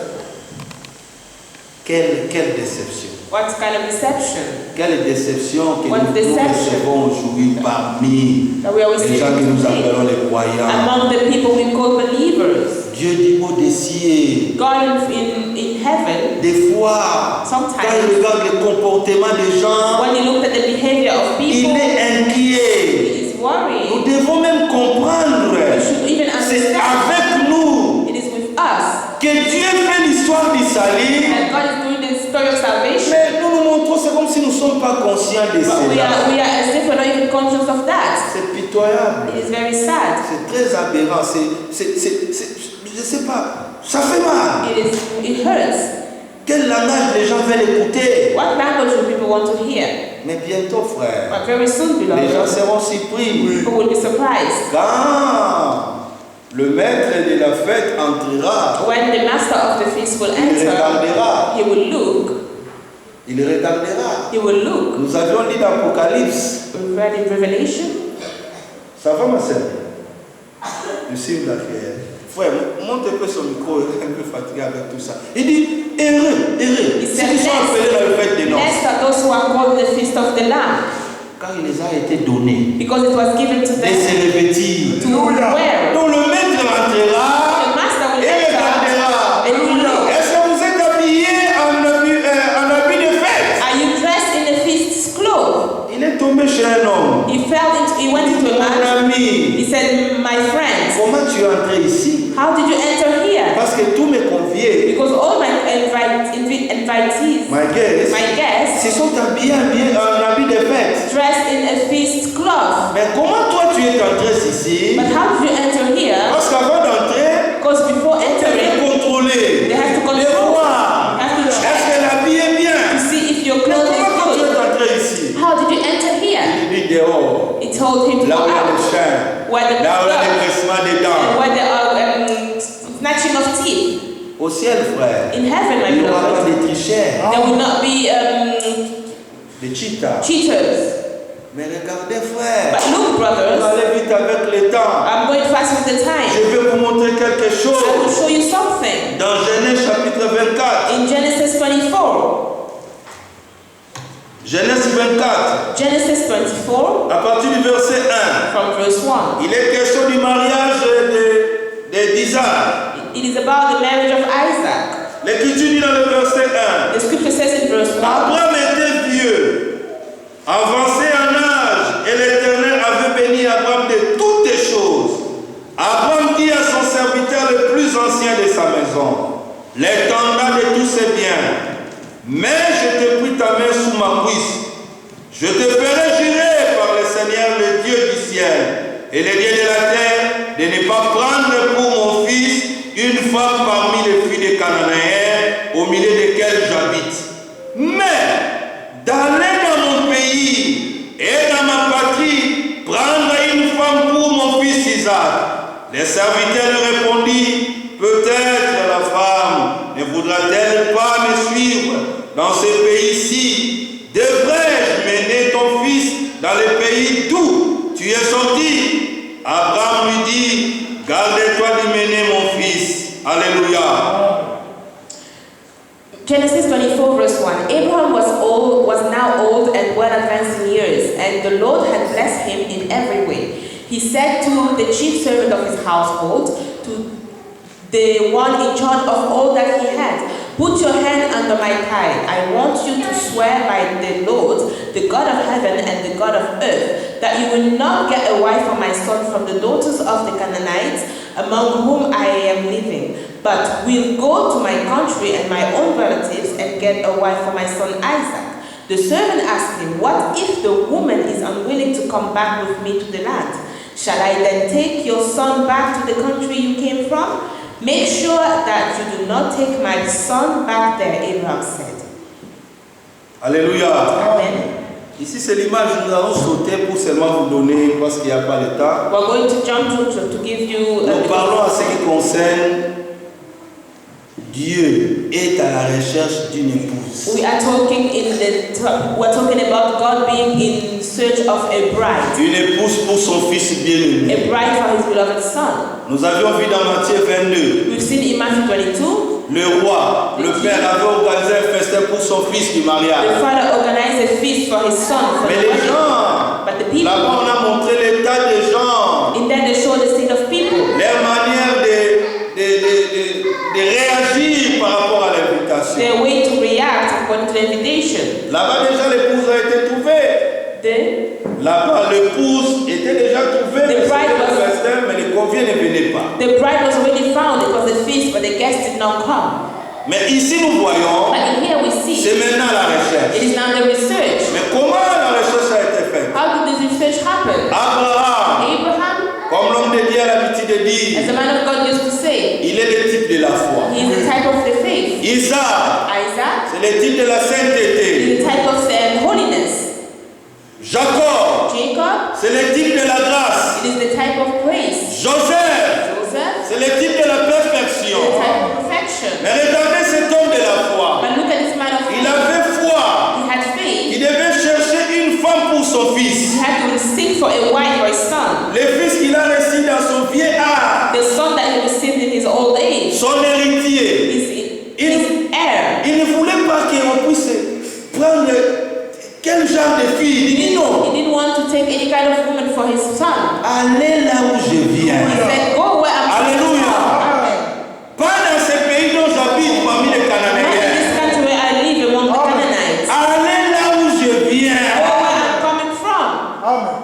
quelle déception. what kind of deception Quelle déception que What nous deception? recevons aujourd'hui parmi that we are les gens que nous receiving appelons today les croyants. among the people we call believers. Dieu dit au cieux, God in heaven, des fois, Sometimes. quand il regarde le comportement des gens, when he looked at the behavior of il people, est inquiet. he is Nous worried. devons même comprendre, We should even c'est understand avec nous it is with us que Dieu fait l'histoire du salut. that God is doing the story of salvation. Mais nous nous montrons, c'est comme si nous ne sommes pas conscients de But we cela. are as if we're not even conscious of that. C'est pitoyable. It is very sad. C'est très aberrant. Je ne sais pas. Ça fait mal. It hurts. Quel langage les gens veulent écouter? What language do people want to hear? Mais bientôt, frère, But very soon, les gens beloved, seront surpris. people will be surprised Quand le maître de la fête entrera, when the master of the feast will il enter. regardera. He will look. Il regardera. He will look. Nous avions lu dans l'Apocalypse. We read in Revelation. Ça va, ma sœur? Je suis la prière. Frère, monte un peu son micro, il est un peu fatigué avec tout ça. Il dit, heureux, He ceux said, qui sont appelés dans le fête des noces. blessed are those who are called the feast of the Lamb, Car il les a été donné because it was given to de them se revêtir. to wear. Donc le maître The entrera master will et enter regardera. and will look. Est-ce que vous êtes habillés en habit de fête? Are you dressed in the feast's clothes? Il est tombé chez un homme. He went into a man. Mon ami, He said, my friend, comment tu es entré ici? how did you enter here? Parce que tous mes conviés, Because all my invitees, my guests, se sont habillés en habit de fête. dressed in a feast cloth. Mais comment toi tu es entré ici? But how did you enter here? Parce qu'avant d'entrer, Because before tu entering, peux contrôler. they have to Les control. voir. Have to Est-ce check que l'habit est bien? to see if your Mais clothes comment toi tu is es good. entré ici? How did you enter here? Il dit dehors. He told him to Là go où il y a out. les chaînes. Where the Là où il y a les blood graissements des and dents. where there are snatching of teeth. Au ciel, frère, In heaven, my il n'y aura pas beloved, de tricheurs, there will not be de cheetahs. cheaters. Mais regardez, frère, But look, on brothers, allait vite avec le temps. I'm going fast with the time. Je vais vous montrer quelque I will chose. show you something. Dans Genèse chapitre 24. In Genesis 24, Genèse 24, Genesis 24, à partir du verset 1. from verse 1. Il est question du mariage d'Isaac. It is about the marriage of Isaac. L'Écriture dit dans le verset 1. The scripture says in verse 1, Abraham était vieux, avancé en âge, et l'Éternel avait béni Abraham de toutes les choses. Abraham dit à son serviteur le plus ancien de sa maison, l'étendard de tous ses biens, mais je te prie ta main sous ma cuisse. Je te ferai jurer par le Seigneur, le Dieu du ciel, et le Dieu de la terre, de ne pas prendre pour mon fils une femme parmi les filles des Cananéens, au milieu desquels j'habite. Mais d'aller dans mon pays et dans ma patrie, prendre une femme pour mon fils Isaac. Les serviteurs lui répondit, peut-être la femme ne voudra-t-elle pas me suivre dans ce pays-ci? Devrais-je mener ton fils dans le pays d'où tu es sorti? Abraham lui dit, garde-toi de mener mon fils. Alléluia. Genesis 24 verse 1. Abraham was now old and well advanced in years, and the Lord had blessed him in every way. He said to the chief servant of his household, to the one in charge of all that he had, put your hand under my thigh. I want you to swear swear by the Lord, the God of heaven and the God of earth, that you will not get a wife for my son from the daughters of the Canaanites, among whom I am living, but will go to my country and my own relatives and get a wife for my son Isaac. The servant asked him, what if the woman is unwilling to come back with me to the land? Shall I then take your son back to the country you came from? Make sure that you do not take my son back there, Abraham said. Alléluia. Amen. Ici, c'est l'image, nous allons sauter pour seulement vous donner, parce qu'il n'y a pas le temps. We're going to jump to give you... Nous parlons à ce qui concerne Dieu est à la recherche d'une épouse. We're talking about God being in search of a bride. Une épouse pour son fils bien-aimé. A bride for his beloved son. Nous avions vu dans Matthieu 22. We've seen in Matthew 22. Le roi, le père avait organisé un festin pour son fils du mariage. The father organized a feast for his son. Mais les gens, but the people, là-bas on a montré l'état des gens. In there they show the state of people. Leur manière de réagir par rapport à l'invitation. Their way to react according to the invitation. Là-bas déjà l'épouse a été trouvée. Là-bas l'épouse était déjà trouvée. The bride was, festin, mais les conviés ne venaient pas. The bride was already found. It was a feast, but the guests did not come. Mais ici nous voyons, here we see, c'est maintenant la recherche. It is now the research. Mais comment la recherche a été faite? How did this research happen? Abraham, comme l'homme de Dieu a l'habitude de dire, as the man of God used to say, il est le type de la foi. He is the type of the faith. Isaac, c'est le type de la sainteté. He is the type of holiness. Jacob, c'est le type de la grâce. It is the type of grace. Joseph, c'est le type de la perfection. The type of perfection. Mais regardez cet homme de la foi. But look at this man of faith. Il avait foi. He had faith. Il devait chercher une femme pour son fils. He had to seek for a wife for his son. Le fils qu'il a reçu dans son vieil âge. The son that he received in his old age. Son héritier. His heir. Il ne voulait pas qu'on puisse prendre quel genre de fille. Il dit non. He didn't want to take any kind of woman for his son. Allez là où je viens. He said, go where I'm from. Alléluia. Pas dans ce pays dont j'habite parmi les Cananéens. Not in this country where I live among the Canaanites. Allez là où je viens. Go where I'm coming from. Amen.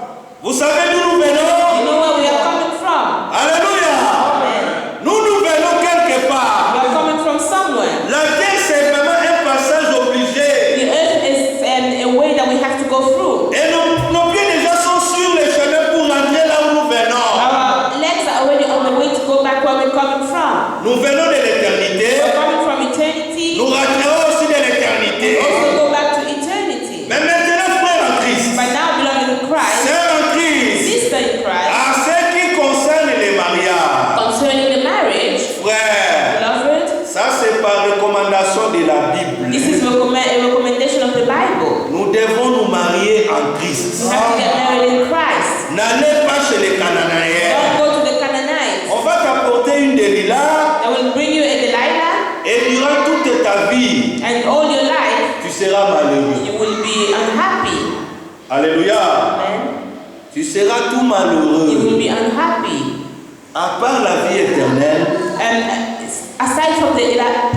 Vous savez d'où nous venons? You know where we are coming from. Alléluia. Amen. Nous venons quelque part. We are coming from somewhere. La terre c'est vraiment un passage obligé. The earth is a way that we have to go through. Et nos pieds déjà sont sur le chemin pour rentrer là où nous venons. Our legs are already on the way to go back where we're coming from. Nous venons de l'éternité. We're coming from eternity. Nous rentrerons aussi de l'éternité. We also go back to eternity. Mais maintenant, frère en Christ, But now, beloved in Christ, sœur en Christ, sister in Christ, à ce qui concerne les mariages, concerning the marriage, frère, beloved, ça c'est par recommandation de la Bible. this is a recommendation of the Bible. Nous devons nous marier en Christ. We have to get married in Christ. N'allez pas chez les Cananéens. Don't go to the Canaanites. On va t'apporter une Delilah They will bring you a Delilah, et durant toute ta vie, and all your life, tu seras malheureux. you will be unhappy. Alléluia. Amen. Tu seras tout You malheureux. will be unhappy. À part la vie éternelle, Aside from the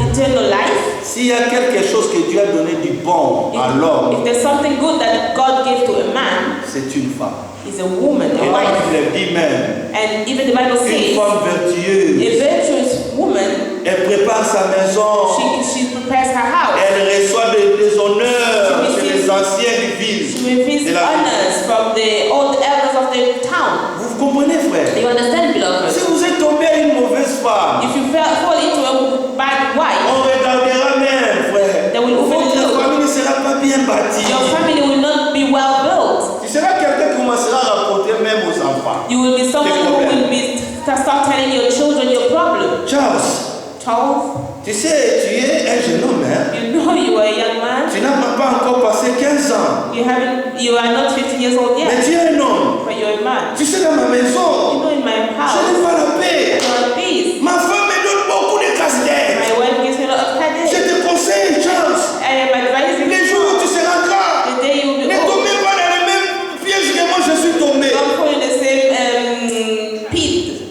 eternal life, s'il y a quelque chose que Dieu a donné du bon à l'homme, if there's something good that God gave to a man, c'est une femme. is a woman, Et a la wife. Bible dit même, And even the Bible une says, femme vertueuse, a virtuous woman, elle prépare sa maison, she prepares her house. elle reçoit des honneurs She chez les receives- anciens du ville. She receives de la ville. honors from the old elders of the town. Vous comprenez, frère? Do you understand, beloved? Si vous êtes tombé à une mauvaise femme, If you fall into a bad wife, on regardera même, frère. They will Votre overlook. famille ne sera pas bien bâtie. your family will not be well built. Tu seras quelqu'un qui commencera à raconter même aux enfants. You will be someone who will start telling your children your problem. Charles, Charles, tu sais, tu es un jeune homme, hein? you know you are a young man. Tu n'as pas encore passé 15 ans. You are not 15 years old Mais yet, tu es un homme. but you're a man. Tu sais, dans ma You maison, know, in my je house, n'ai pas la paix. I don't have peace. Ma femme me donne beaucoup de casse-tête. My wife gives me a lot of Je headache. te conseille, Charles, I am advising les jours où tu seras grand, the day you will ne be old. tombez pas dans le même piège que moi je suis tombé. Don't fall in the same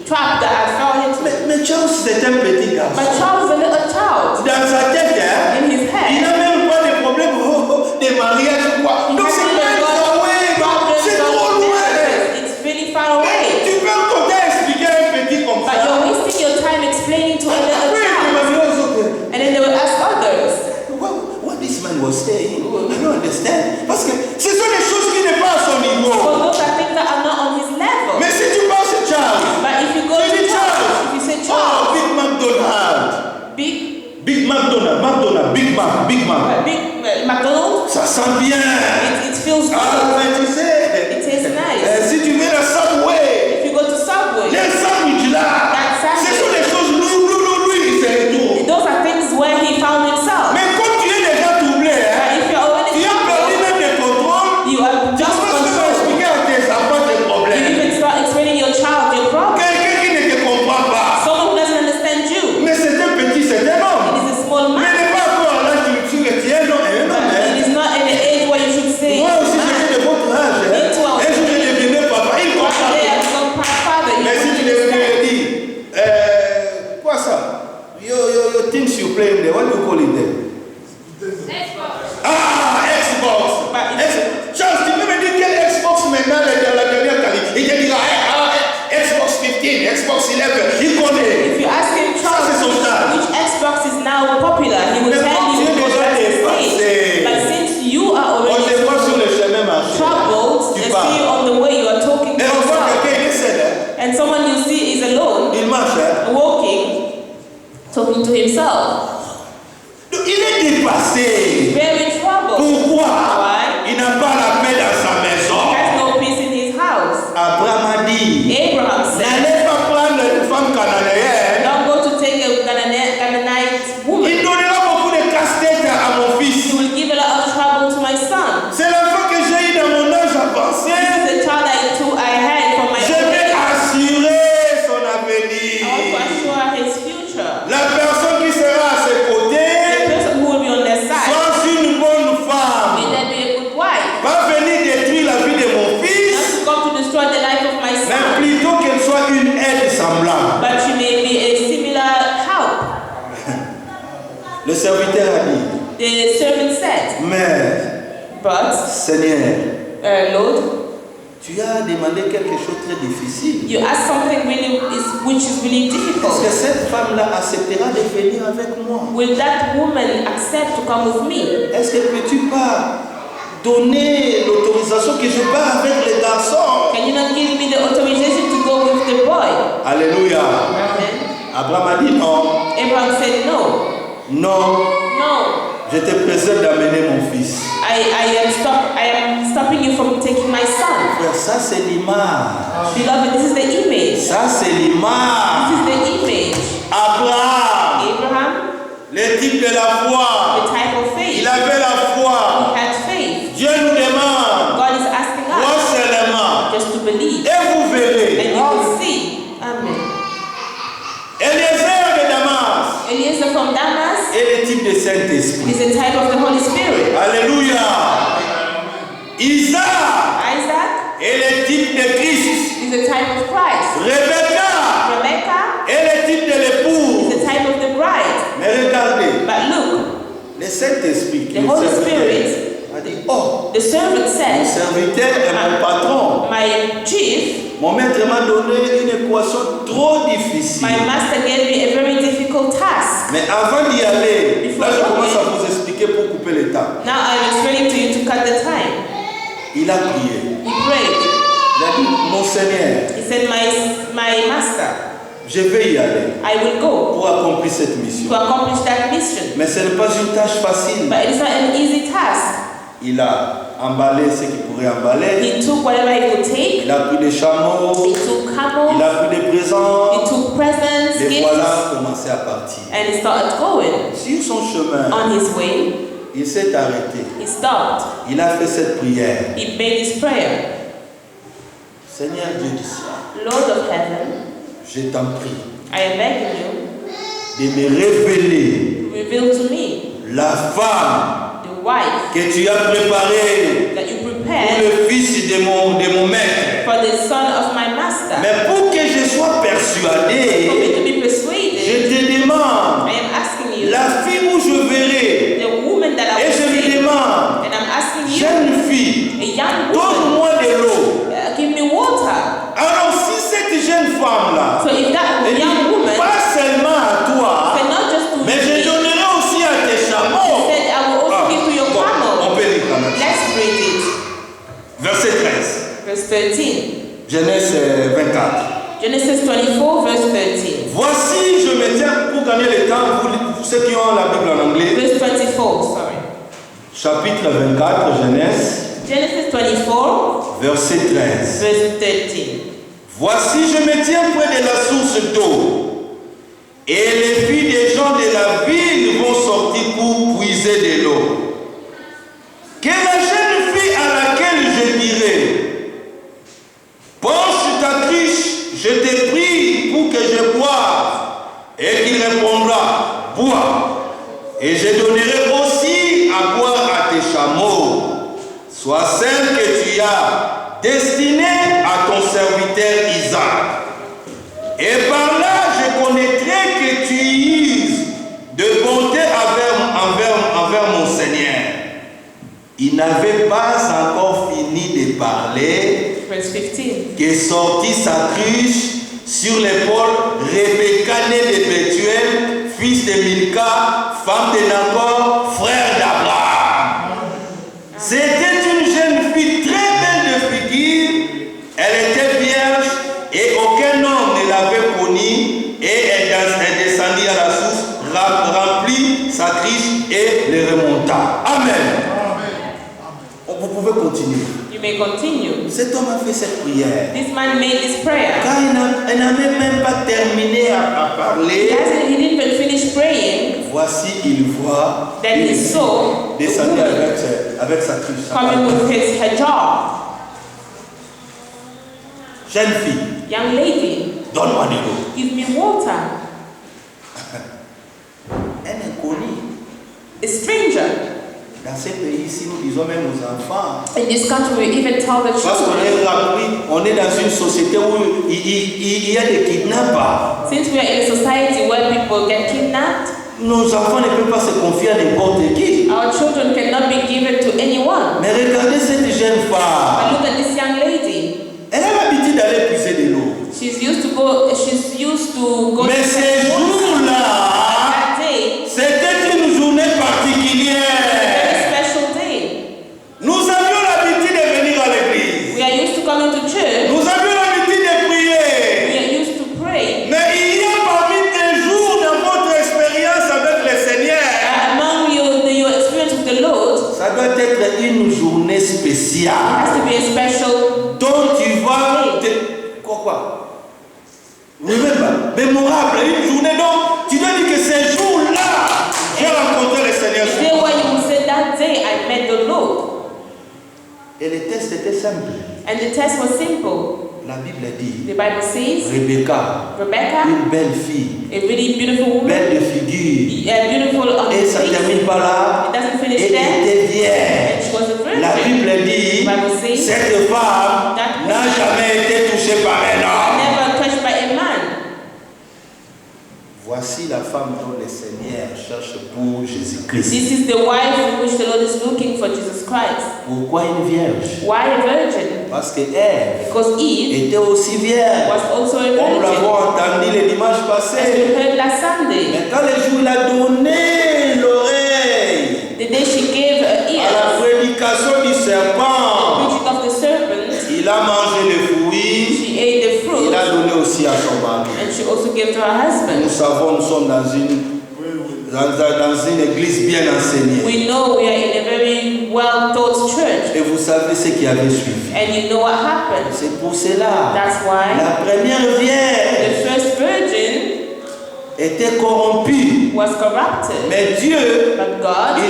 trap that I fell into. Mais Charles, c'est un petit garçon. But Charles is a little child. Dans sa tête, hein, In his il head, n'a même pas de problème de I don't understand. Parce que ce sont des choses qui n'est pas à son niveau. Because those are things that are not on his level. Mais si tu penses à Charles, But if you go tu to dis Charles, if you say oh, Charles, Big McDonald. Big McDonald's, Ça sent bien. it feels good. Ah, mais tu sais, It tastes nice. si tu veux la Subway, If you go to Subway, les sandwichs là, ce sont des choses lui, c'est tout. those are things where he found himself. Mais quand tu es déjà troublé, But if you're already tu as perdu même le contrôle, you are tu just peux controlled. expliquer à tes enfants tes You problèmes. even start explaining your child your problem. Quelqu'un qui ne te comprend pas, Someone who doesn't understand you. mais c'est un petit, c'est un homme. It is a small Mais man. n'est pas encore là, tu es un homme. But it is not in the age where you should say, Moi aussi, j'étais de votre âge. Me too. Un jour, je devenais papa. Il one comprend. day I become father. You Mais si tu wouldn't devais understand. dire, quoi ça? Your things you play in there, what do you call it there? Ah, Xbox. Charles, tu peux me dire quel Xbox maintenant dans la dernière qualité? Il te dira, Xbox 15, Xbox 11, il connaît. If you ask him, Ça, c'est son style. which Xbox is now popular, he will Mais tell quand you tu es because déjà that's his dépassé, age. But since you are on te voit sur already le chemin marché. troubled, Tu they parles. see on the way you are talking to Et on voit yourself. quelqu'un, il est seul. And someone you see is alone, Il marche. walking, talking to himself. Donc, il est dépassé. Very troubled. Pourquoi? Why? Il n'a pas la paix dans sa He maison. has no peace in his house. Abraham a dit, Abraham said, n'allez pas prendre une femme cananéenne. don't go to take a Canaanite woman. Il donnera beaucoup de casse-tête à mon fils. He will give a lot of trouble to my son. C'est l'enfant que j'ai eu dans mon âge avancé. This is the child I had from my Je own vais age. assurer son I want to avenir. assure his future. La personne qui sera à ses The côtés, person who will be on their side, soit une bonne femme, may that be a good wife. va venir détruire la vie de mon Not fils, to come to destroy the life of my mais son, plutôt qu'elle soit une aide semblable. but she may be a similar help. Le serviteur a dit, The servant said, mais but, Seigneur, Lord, tu as demandé quelque chose de très difficile. you asked something which is really Est-ce que difficult. cette femme-là acceptera de venir avec moi? Will that woman accept to come with me? Est-ce que peux-tu pas donner l'autorisation que je pars avec les garçons? Can you not give me the authorization to go with the boy? Alléluia. Amen. Abraham a dit non, Abraham said, no, non, no. je te présente d'amener mon fils. I am stopping you from taking my son. Frère, ça c'est l'image. Beloved, this is the image. Ça c'est l'image. This is the image. Abraham, Abraham, le type de la the foi. type of faith. Il avait la foi. He had faith. Dieu nous demande, God is asking crois us seulement. just to believe. Et vous verrez. And you will see. Amen. Eliezer de Damas Eliezer from Damas est le type de Saint-Esprit. is a type of the Holy Spirit. Alléluia. Isaac Isaac est le type de Christ. is a type of Christ. Rebecca Rebecca est le type de l'époux. is a type of the bride. Mais regardez, But look, le Saint-Esprit, the Holy Spirit, a dit, oh, the servant mon said, serviteur est mon patron. my chief, Mon maître m'a donné une équation trop difficile. my master gave me a very difficult task. Mais avant d'y aller, Before là je commence going. à vous expliquer pour couper le temps. Now I'm explaining to you to cut the time. Il a prié. He prayed. Il a dit, mon Seigneur, He said, my master, je vais y aller I will go pour accomplir cette to mission. accomplish that mission. Mais ce n'est pas une tâche facile. But it is not an easy task. Il a emballé ce qu'il pourrait emballer. He took whatever he could take. Il a pris des chameaux. He took Il camels. a pris des présents. He took presents, Et gifts, voilà, commencé à partir. and he started going. Sur son chemin, On his way, il s'est arrêté. he stopped. Il a fait cette prière. He made his prayer. Seigneur Dieu du ciel, Lord of heaven, je t'en prie I am begging you, de me révéler reveal to me la femme the wife que tu as préparée that you pour prepared le fils de mon maître. for the son of my master. Mais pour que je sois For persuadé, me to be je persuaded, te demande I am asking you, la fille où je verrai. the woman that I Et je will lui see, demande, and I'm asking you, jeune fille, a young woman, donne-moi de l'eau. give me water. Alors si cette jeune femme-là, So if that elle dit, young woman pas seulement à toi, said not just to mais je me, donnerai aussi à tes she chameaux. said I will also Ah, give to your bon, on camel. peut dire. verse 13. Genèse 24. Genesis 24, verse 13. Voici, je me tiens pour gagner le temps, vous ceux qui ont la Bible en anglais. Verse 24, sorry. Chapitre 24, Genèse, Genesis 24, verset 13. verse 13. Voici, je me tiens près de la source d'eau, et les filles des gens de la ville vont sortir pour puiser de l'eau. Que la jeune fille à laquelle je dirai, penche ta cruche, je te prie pour que je boive, et qu'il répondra, bois, et je donnerai aussi à boire à tes chameaux. Sois celle que tu as destinée à ton serviteur Isaac. Et par là, je connaîtrai que tu uses de bonté envers mon Seigneur. Il n'avait pas encore fini de parler Verse 15. que sortit sa cruche sur l'épaule Rebecca, née de Bethuel, fils de Milka, femme de Nahor, frère d'Abraham. C'était une jeune fille très belle de figure. Elle était vierge et aucun homme ne l'avait connue. Et elle descendit à la source, remplit sa cruche et le remonta. Amen. Vous pouvez continuer. You may continue. Cet homme a fait cette prière. This man made this prayer. Quand il n'avait même pas terminé à parler, He didn't even finish praying. voici, il voit Then he saw the descendre woman avec sa cruche. coming with her jar. Jeune fille, Young lady, donne-moi de l'eau. give me water. Un inconnu. A stranger. Dans ces pays-ci, nous disons même aux enfants. In this country, we even tell the Parce qu'on children, est rappelé, on est dans une société où il y a des kidnappers. since we are in a society where people get kidnapped, Nos enfants ne peuvent pas se confier à n'importe qui. our children cannot be given to anyone. Mais regardez cette jeune But femme. look at this young lady. Elle a l'habitude d'aller puiser de l'eau. She's used to go Mais to ces fetch water. jours-là, That day, c'était une journée a particulière. very special day. Nous avions l'habitude de venir à l'église. We are used to coming to church. Nous avions l'habitude de prier. We are used to pray. Mais il y a parmi tes jours dans votre expérience avec le Seigneur, Among your experience with the Lord, ça doit être une journée it spéciale has to be a special dont tu vas te... Quoi? Remember, mémorable, une journée dont tu dois dire que ces jours-là, j'ai rencontré le Seigneur. day where you will say, that day I met the Lord. Et le test était simple. And the test was simple. La Bible dit, The Bible says, Rebecca, Rebecca, une belle fille, a really beautiful woman, belle de figure, beautiful on et the ça ne face. termine pas là, It doesn't finish elle there. était vierge. And she was a La virgin. Bible dit, Bible says, cette femme that n'a jamais été touchée par un homme. never touched by a man. Voici la femme dont le Seigneur cherche pour Jésus-Christ. This is the wife in which the Lord is looking for Jesus Christ. Pourquoi une vierge? Why a virgin? Parce que Ève Because Eve était aussi vierge. was also a On virgin. l'avait entendu le dimanche As passé. we heard last Sunday, Mais quand le jour il a donné l'oreille the day she gave her à ear, la prédication du serpent, preaching of the serpent, il a mangé le fruit, she ate the fruit, il a donné aussi à son mari. and she also gave to her husband. Nous savons, nous sommes dans une église bien enseignée. We know we are in a very well-taught church, Et vous savez ce qui avait suivi. and you know what happened. C'est pour cela. That's why La première vierge the first virgin était corrompue. was corrupted, Mais Dieu, but God il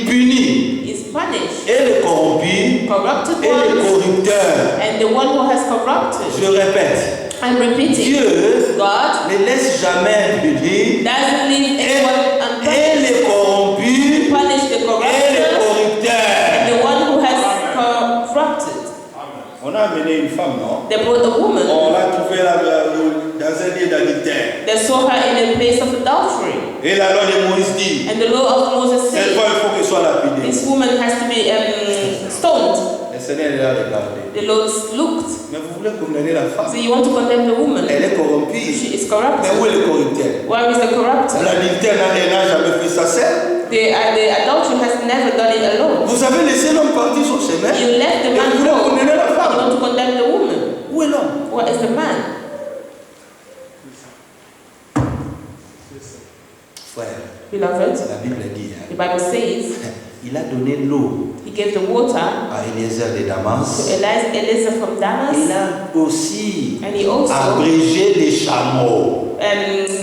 punit. is punished. Et le corrompu, Corrupted et le ones, corrupteur. and the one who has corrupted. Je répète, I'm repeating, Dieu God ne laisse jamais impuni. doesn't leave anyone Et unpunished. les corrompus, Punish the et les corrupted, corrupteurs. the one who has corrupted. On a amené une femme, non? They brought a woman. On l'a trouvée là, dans un lieu d'adultère. They saw her in a place of adultery. Et la loi de Moïse dit, And the law of Moses cette said, fois il faut qu'elle soit lapidée. this woman has to be stoned. Le Seigneur l'a regardé. The Lord looked. Mais vous voulez condamner la So femme? you want to condemn the woman? Elle est corrompue. She is Mais corrupted. où est le corrupteur? Where is the corrupter? L'adultère n'a jamais fait ça seul. The adultery has never done it alone. Vous avez laissé l'homme partir sur chemin. You left the Et man vous voulez go. condamner la You femme. want to condemn them the woman. Où est l'homme? What is the man? Frère, Beloved, la Bible dit, the Bible says il a donné l'eau he gave the water à Eliezer de to Damas. Eliezer from Il Damas, a aussi and he also abrégé les chameaux.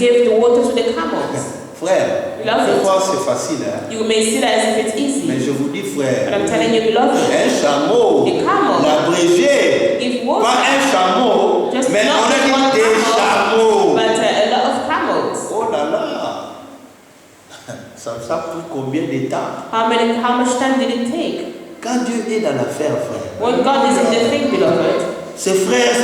gave the water to the camels. Frère, Beloved, fois c'est facile, hein? you may see that as if it's Mais easy, je vous dis, but frère, I'm telling you, beloved, un chameau, a camel, l'abrégé, give pas water, un chameau, just mais not on a one dit des camel, chameaux. but a lot of camels. Oh là là! Ça a pris combien de temps? How much time did it take? Quand Dieu est dans l'affaire, frère, When God is in the thing, beloved, ses frères,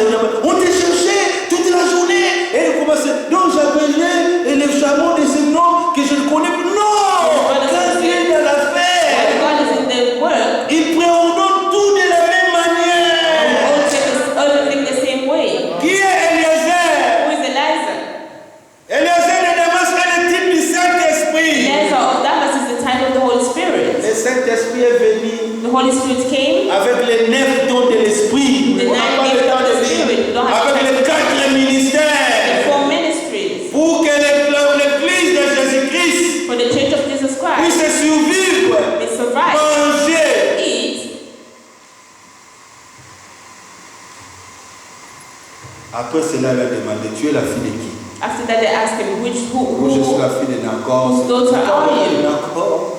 on te cherchait toute la journée. Et il commençait, donc j'appelais et les chameaux de ce nom que je ne connais plus. Non! Quand Dieu est dans l'affaire, when God is in the work, il préordonne tout de la même we manière. all take everything the same way. Qui est Eliezer? Who is Eliezer? Eliezer de Damas est le type du Saint-Esprit. Eliezer of Damas is the type of the Holy Spirit. Le Saint-Esprit est venu The Holy Spirit came avec les 9 dons de l'Esprit. The On n'a nine pas le gifts temps of the de Spirit. lire. We don't have Avec time. les 4 ministères. 4 ministries Pour que l'Église de Jésus-Christ for the Church of Jesus Christ. puisse survivre, We survive, manger. eat. Après cela, il a demandé, tu es la fille de qui? After that, they asked him, Moi, je suis la fille de Nacor. whose daughter are you? Nacor,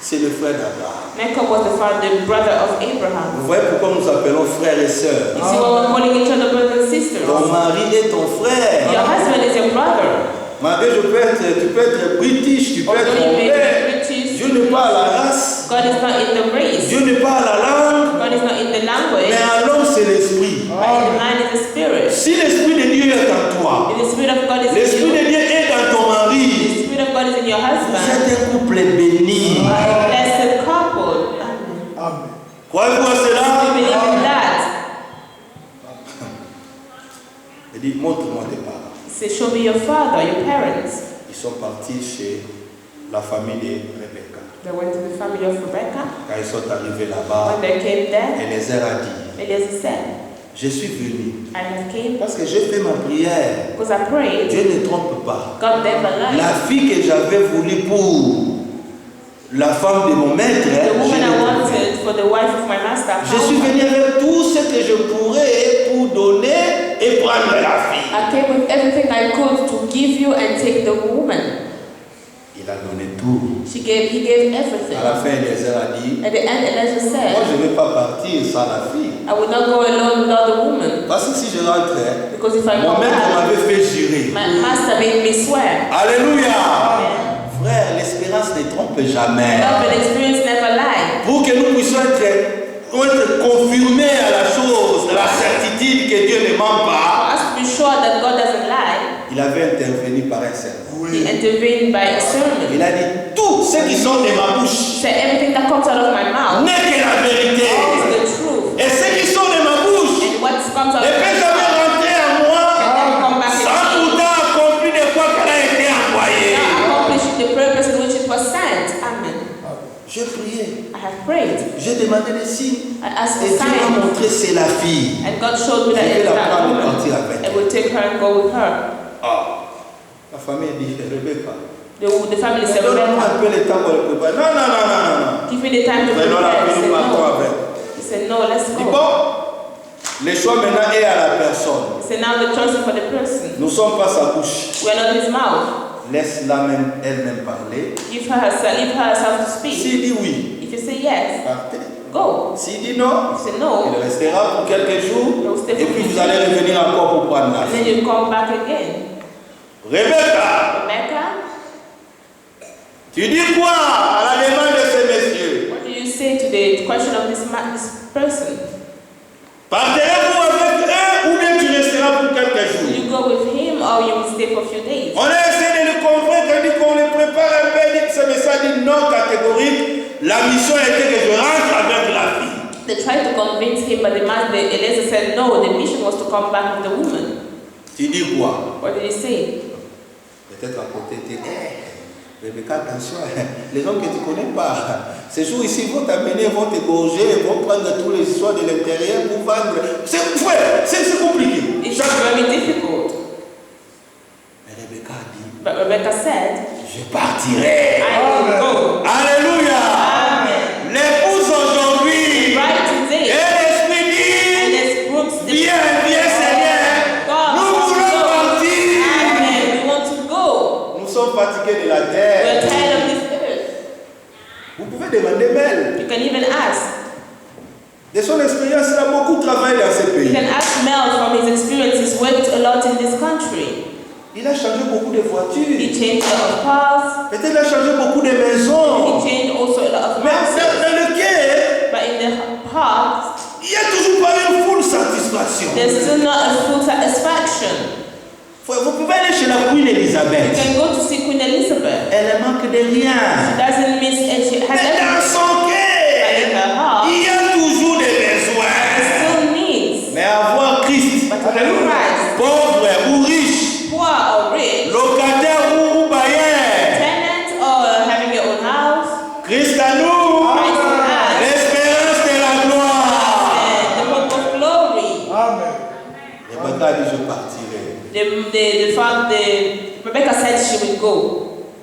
c'est le frère d'Abraham. Jacob was the brother of Abraham. Vous voyez pourquoi nous appelons frères et sœurs? You see why we're calling each other brothers and sisters? Ton mari est ton frère. Your husband is your brother. Malgré tu peux être british, tu peux être Although you may anglais. be British, Dieu n'est pas à la race. God is not in the race. Dieu n'est pas à la langue. God is not in the language. Mais à l'homme, c'est l'esprit. But in the man is the spirit. Si l'esprit de Dieu est en toi, If the spirit of God is in l'esprit you, de Dieu est dans ton mari, the spirit of God is in your husband, c'est un couple béni. a blessed couple. Amen. Amen. Croyez-vous à We cela? believe in that. Il dit, montre-moi tes parents. He said, show me your father, your parents. Ils sont partis chez la famille de Rebecca. They went to the family of Rebecca. Quand ils sont arrivés là-bas, When they came there, Eliezer a dit, Eliezer said, je suis venu I have came parce que j'ai fait ma prière. because I prayed. Dieu ne trompe pas. God never lied. La fille que j'avais voulu pour la femme de mon maître, The woman I je l'ai trouvée. wanted for the wife of my master, I Je suis found her. venu avec tout ce que je pourrais pour donner et prendre la fille. I came with everything I could to give you and take the woman. Il a donné tout. He gave À la everything. fin, Eliezer a dit, At the end, Elijah moi said, je ne vais pas partir sans la fille. I will not go alone without the woman. Parce que si je rentrais, Because if I mon come maître back, m'avait fait jurer. my master made me swear. Alléluia. Amen. Frère, l'espérance ne trompe jamais. Love and experience never lie. Pour que nous puissions être confirmés à la chose, à la certitude que Dieu ne ment For pas, us to be sure that God doesn't lie, il avait intervenu par un serment. He intervened by a sermon. Il a dit, tout ce qui sort de ma He bouche said, everything that comes out of my mouth n'est que la vérité. is the truth. Et ce qui sort de ma bouche And what comes out ne of my peut jamais mouth rentrer en moi can never come back sans again. pourtant accomplir de quoi qu'elle a été envoyée. Now accomplishing the purpose in which it was sent. Amen. J'ai prié, I have prayed. j'ai demandé des signes. I asked Et for Dieu m'a signs. montré c'est la fille. And God showed me that Je vais it is la that prendre et woman. partir avec I will take her and go with her. Ah, la famille dit, Rebecca, The family said, donne-moi un Rebecca, peu le temps pour le préparer. Non, non, non, non, non. give me the time to Prenons la prepare. He fille, said, partons no. avec. He said, no, let's Dis go. bon, le choix maintenant est à la personne. He said, now the choice is for the person. Nous ne sommes pas sa bouche. We are not his mouth. Laisse-la même elle-même parler. Leave her herself to speak. S'il dit oui, If you say yes, partez. go. S'il dit non, If you say il no, restera pour quelques jours. Et puis vous allez revenir encore pour prendre la and then fille. you come back again. Rebecca, Rebecca, tu dis quoi à la demande de ces messieurs? what do you say to the question of this person? Partirez-vous avec eux ou bien tu resteras pour quelques Will jours? you go with him or you will stay for a few days? On a essayé de le convaincre, on dit qu'on le prépare un peu, il dit que ce message dit non catégorique. La mission était que je rentre avec la fille. They tried to convince him, but the Eliezer said no, the mission was to come back with the woman. Tu dis quoi? What did he say? Peut-être à côté, tu dis, Rebecca, attention, les hommes que tu ne connais pas, ces jours ici vont t'amener, vont t'égorger, vont prendre tous les histoires de l'intérieur pour vendre. C'est compliqué. It's very difficult. Mais Rebecca a dit, But Rebecca said, je partirai. I will go. Alléluia. Amen. L'épouse aujourd'hui, Right today. et l'esprit And dit, there's groups viens Seigneur, nous voulons partir. Amen. We want to go. Nous sommes fatigués de la We're terre. tired of this earth. Vous pouvez demander Mel. You can even ask. De son expérience, il a beaucoup travaillé dans ce You pays. can ask Mel from his experiences, worked a lot in this country. Il a changé beaucoup de He voitures. changed a lot of cars. Peut-être il a changé beaucoup de maisons. He changed also a lot of Mais houses. dans le cœur, But in the heart, il n'y a toujours pas une full satisfaction. there's still not a full satisfaction. Vous pouvez aller chez la Queen You Elizabeth. can go to see Queen Elizabeth. Elle ne manque de She rien. doesn't miss it. She has Mais dans everything. son But in cœur, her heart, il y a toujours des it besoins. still needs. Mais avoir Christ, But to have Christ, pauvre ou riche, poor or rich, locataire ou bailleur, tenant or having your own house, Christ à nous, Christ in us, l'espérance de la gloire. and the hope of glory. Amen. Rebecca a dit, je partirai. Rebecca said she would go.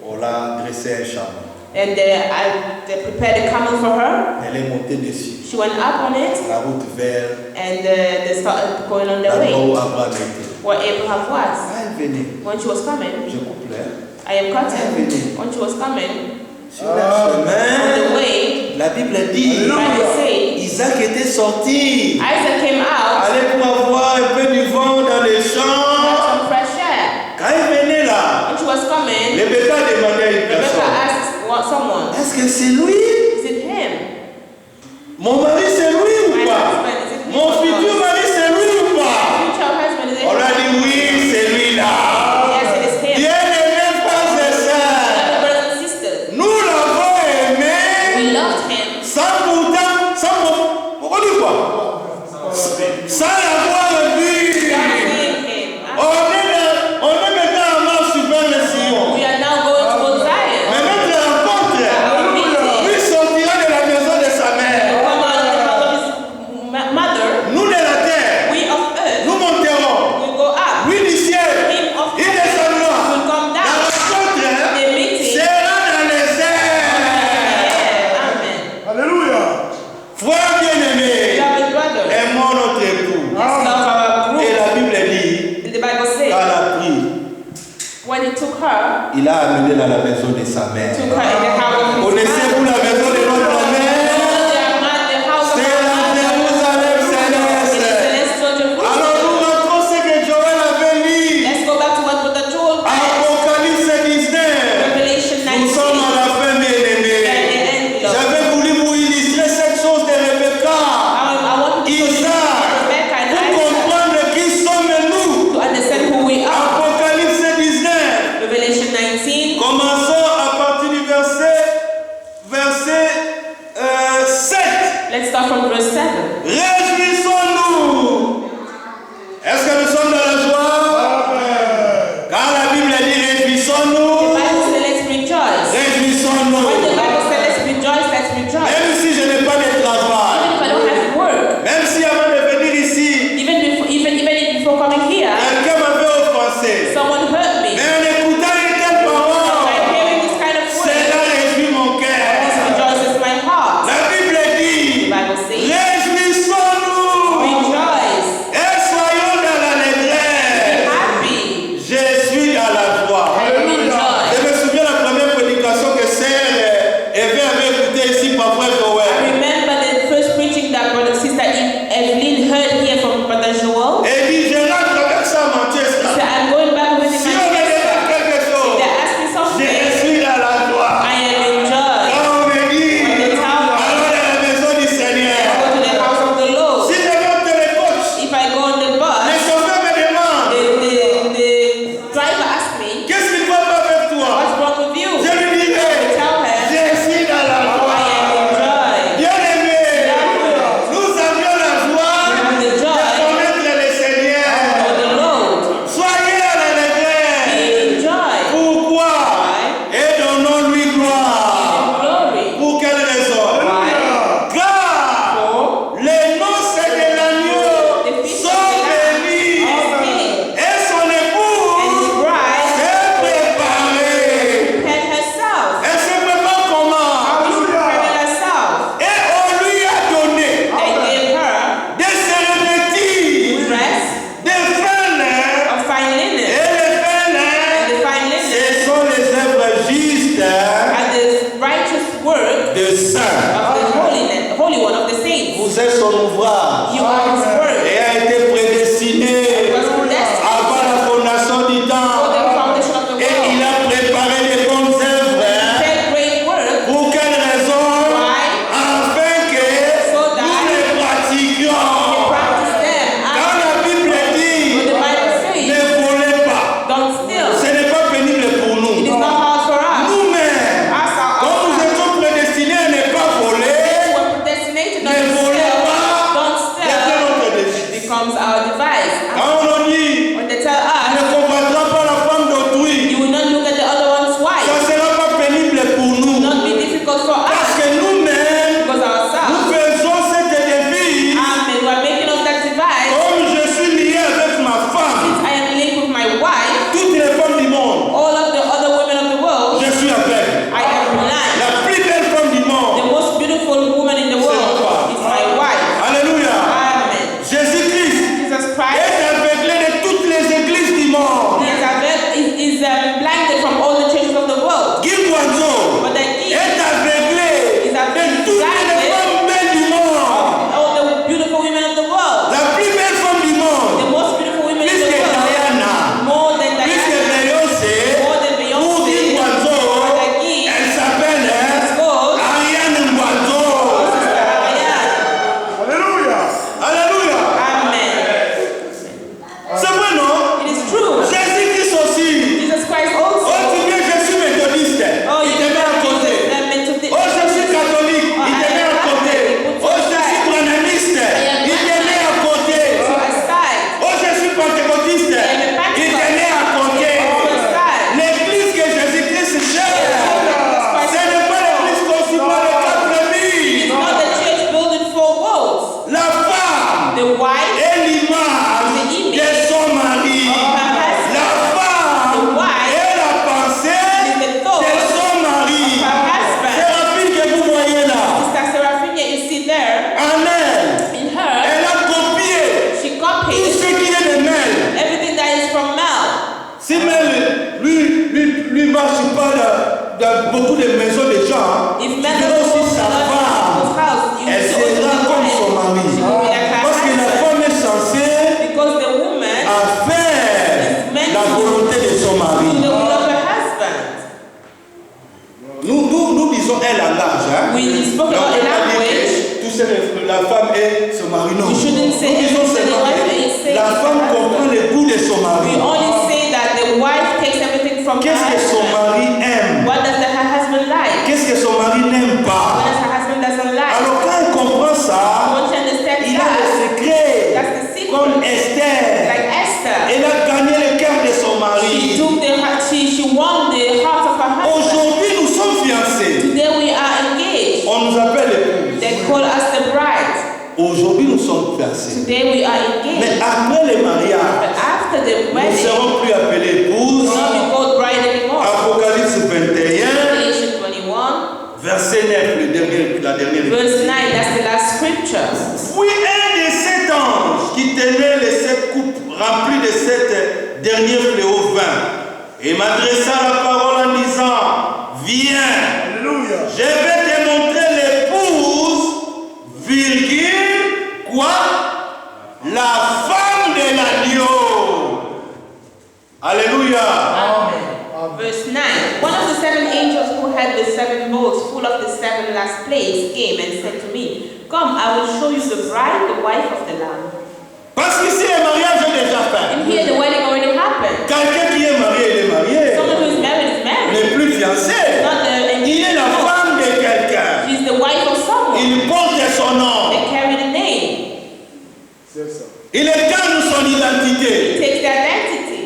On l'a dressé un chameau. And they prepared a camel for her. Elle est montée dessus. She went up on it, La route vers and they started going on their l'endroit où way Abraham était. where Abraham was. Quand elle venait, When she was coming, je coupe l'air. I am cutting. When she was coming, Sur le on chemin, the way, la Bible dit, the Bible says, Isaac était sorti. Isaac came out Allez pour avoir un peu du vent dans les to have champs. some fresh air. Quand il venait là, When she was coming, Rebecca demandait à une Rebecca personne, asked someone, est-ce que c'est lui? is it him? Mon mari c'est lui ou My pas? husband, is it him? Mon or futur not? mari c'est lui ou pas? Future husband, is it On him? lui a dit oui, c'est lui là. Yes, it is him. Bien-aimés frères et sœurs, Other brothers and sisters, nous l'avons aimé we loved him sans pourquoi dit quoi? Sans l'avoir vu. without seeing him. On est maintenant en marche vers le Sion. We are now going to Mount Zion. Mais notre rencontre, Our meeting, lui sortira de la maison de sa mère. come out of the house of his mother. Nous de la terre, We of earth nous monterons. will go up. Lui du ciel, Him of il heaven descendra. will come La down. rencontre The meeting, sera dans les airs. amen. Alléluia. Frère bien-aimé, Beloved brother, aimons notre époux. let's love our Et group. la Bible dit, And the Bible quand says, elle a pris, when he took her, il a amené dans la maison de sa mère. took her in the house of his Connaissez-vous mother. la maison de notre mère? The house of C'est her la mother. Jérusalem It is céleste. celestial Jerusalem. Alors nous rentrons ce que Joël avait lu. Let's go back to what Brother Joel read. Apocalypse 19. Revelation Nous sommes 19. à la fin, bien aimés. J'avais voulu vous illustrer cette chose de Rebecca, I want you to Isaac, Rebecca and pour Isaac comprendre qui sommes-nous. to understand who we are. Apocalypse 19. Revelation 19. Commençons à partir du verset 7. Let's start from verse 7. Réjouissons-nous. Est-ce que nous sommes dans la joie? Car la Bible dit The réjouissons-nous. Bible says let's rejoice. When the Réjouissons-nous. Bible says let's rejoice, let's rejoice. Même si je n'ai pas de travail, Even if I don't have work, même si avant de venir ici, even if before coming here, quelqu'un m'avait offensé, someone hurt me. mais en écoutant une telle By parole, hearing this kind of word, cela réjouit mon this cœur. rejoices my heart. La Bible The dit, Bible says, réjouissons-nous. c'est son ouvrage You are His word. et a été prédestiné Was predestined avant la fondation du for temps. the foundation of the Et il world. a préparé les bonnes œuvres. Hein? Said great work. Pour quelle raison? Why? Afin que So nous that les pratiquions. practice them. Quand And la Bible what dit the Bible ne says, volez pas, don't steal. ce n'est pas pénible pour It nous. is not hard for us. Nous-mêmes, As comme nous our étions prédestinés à ne pas voler, we're predestinated not ne to volez steal. pas, Don't c'est steal. notre défi. Becomes our device. Quand on dit When they tell ne us, combattra pas la femme d'autrui, you will not look at the other one's ça wife. ne sera pas pénible pour It will nous. not be difficult for Parce us. que nous-mêmes, Because nous ourselves, faisons cette défi. amen, we're making of that device. Comme je suis lié avec ma femme, Since I am linked with my wife, toutes les femmes du monde, all of the other women of the world, je suis avec. I am blind. La plus belle femme du monde. The most beautiful woman in the world is my wife. Alléluia. Amen. Jésus-Christ Jesus Christ est aveuglé de toutes les églises du monde. is blinded from all the churches of the world. Guy Guanzo But the king, est aveuglé de toutes les femmes belles du monde. all the beautiful women of the world, La plus belle femme du the monde, most beautiful women in plus the que world, Diana, more than plus que Diana, Beyoncé, more than pour Guy Beyonce, Guanzo, or the king, elle s'appelle is called Ariane Guanzo. Sister Ariane. Alléluia. Alléluia. Amen. C'est vrai, non? It is true. Jésus-Christ aussi. Jesus Christ Oh, also. tu viens, je suis méthodiste. Oh, Il you te met à côté. Oh, je suis catholique. Il te met à côté. Oh, je suis branamiste. Il te met à côté. Oh, je suis pentecôtiste. Il te met à côté. L'église que Jésus-Christ cherche, ce n'est pas l'église conçue par les 4000. Not the church building four walls. La femme The wife est l'image de son mari. La femme est la pensée is the de thought son mari. of her husband. Séraphine que vous voyez là, Sister Seraphina, you see there, en elle, in her, elle a copié she tout copied ce qui est de Mel. everything that is from Mel. Si Mel, lui marche pas dans beaucoup de maisons de gens, If tu Mel verras goes aussi to sa other femme, people's house, you elle will see sera also comme the son woman. mari. She will be like her Parce que la husband. femme est censée Because the woman à faire la volonté de son is mari. the will of her husband. Nous disons un langage. Hein? We spoke Donc, about on a peut pas dire language. que tout seul, la femme et son mari. Non. We shouldn't say Nous disons everything seulement the wife que is saying la to femme her comprend husband. le goût de son mari. We only say that the wife takes everything from her Qu'est-ce que son husband. mari aime? What does her husband like? Qu'est-ce que son mari n'aime What pas? does her husband doesn't like? Alors quand elle comprend ça, Once you understand il a le that, secret. that's the secret. Comme Esther. Like Esther, Elle a gagné le cœur de son she mari. took she won the heart of her husband. Aujourd'hui, nous sommes fiancés. Today we are engaged. On nous appelle épouse. They call us the bride. Aujourd'hui, nous sommes fiancés. Today we are Mais engaged. après le mariage, But after the nous ne wedding, serons plus appelés we épouses. will not be called bride anymore. Apocalypse 21, Revelation 21, verset 9, la dernière. verse 9, that's the last scripture. Puis un de sept anges qui tenait les 7 coupes remplies de 7 derniers fléaux vins et m'adressa la parole en disant: Viens, Alléluia. je vais te montrer l'épouse, virgule, quoi? La femme de l'agneau. Alléluia. Verse 9. One of the 7 angels who had the 7 bowls full of the 7 last plagues came and said to me, Come, I will show you the bride, the wife of the Lamb. Parce qu'ici, le mariage est déjà fait. And here the wedding already happened. Quelqu'un qui est marié, il est marié. Someone who is married is married. n'est plus fiancé. Not the Il est la femme de quelqu'un. She's the wife of someone. Il porte son nom. They carry the name. C'est ça. Il incarne son identité. It takes the identity.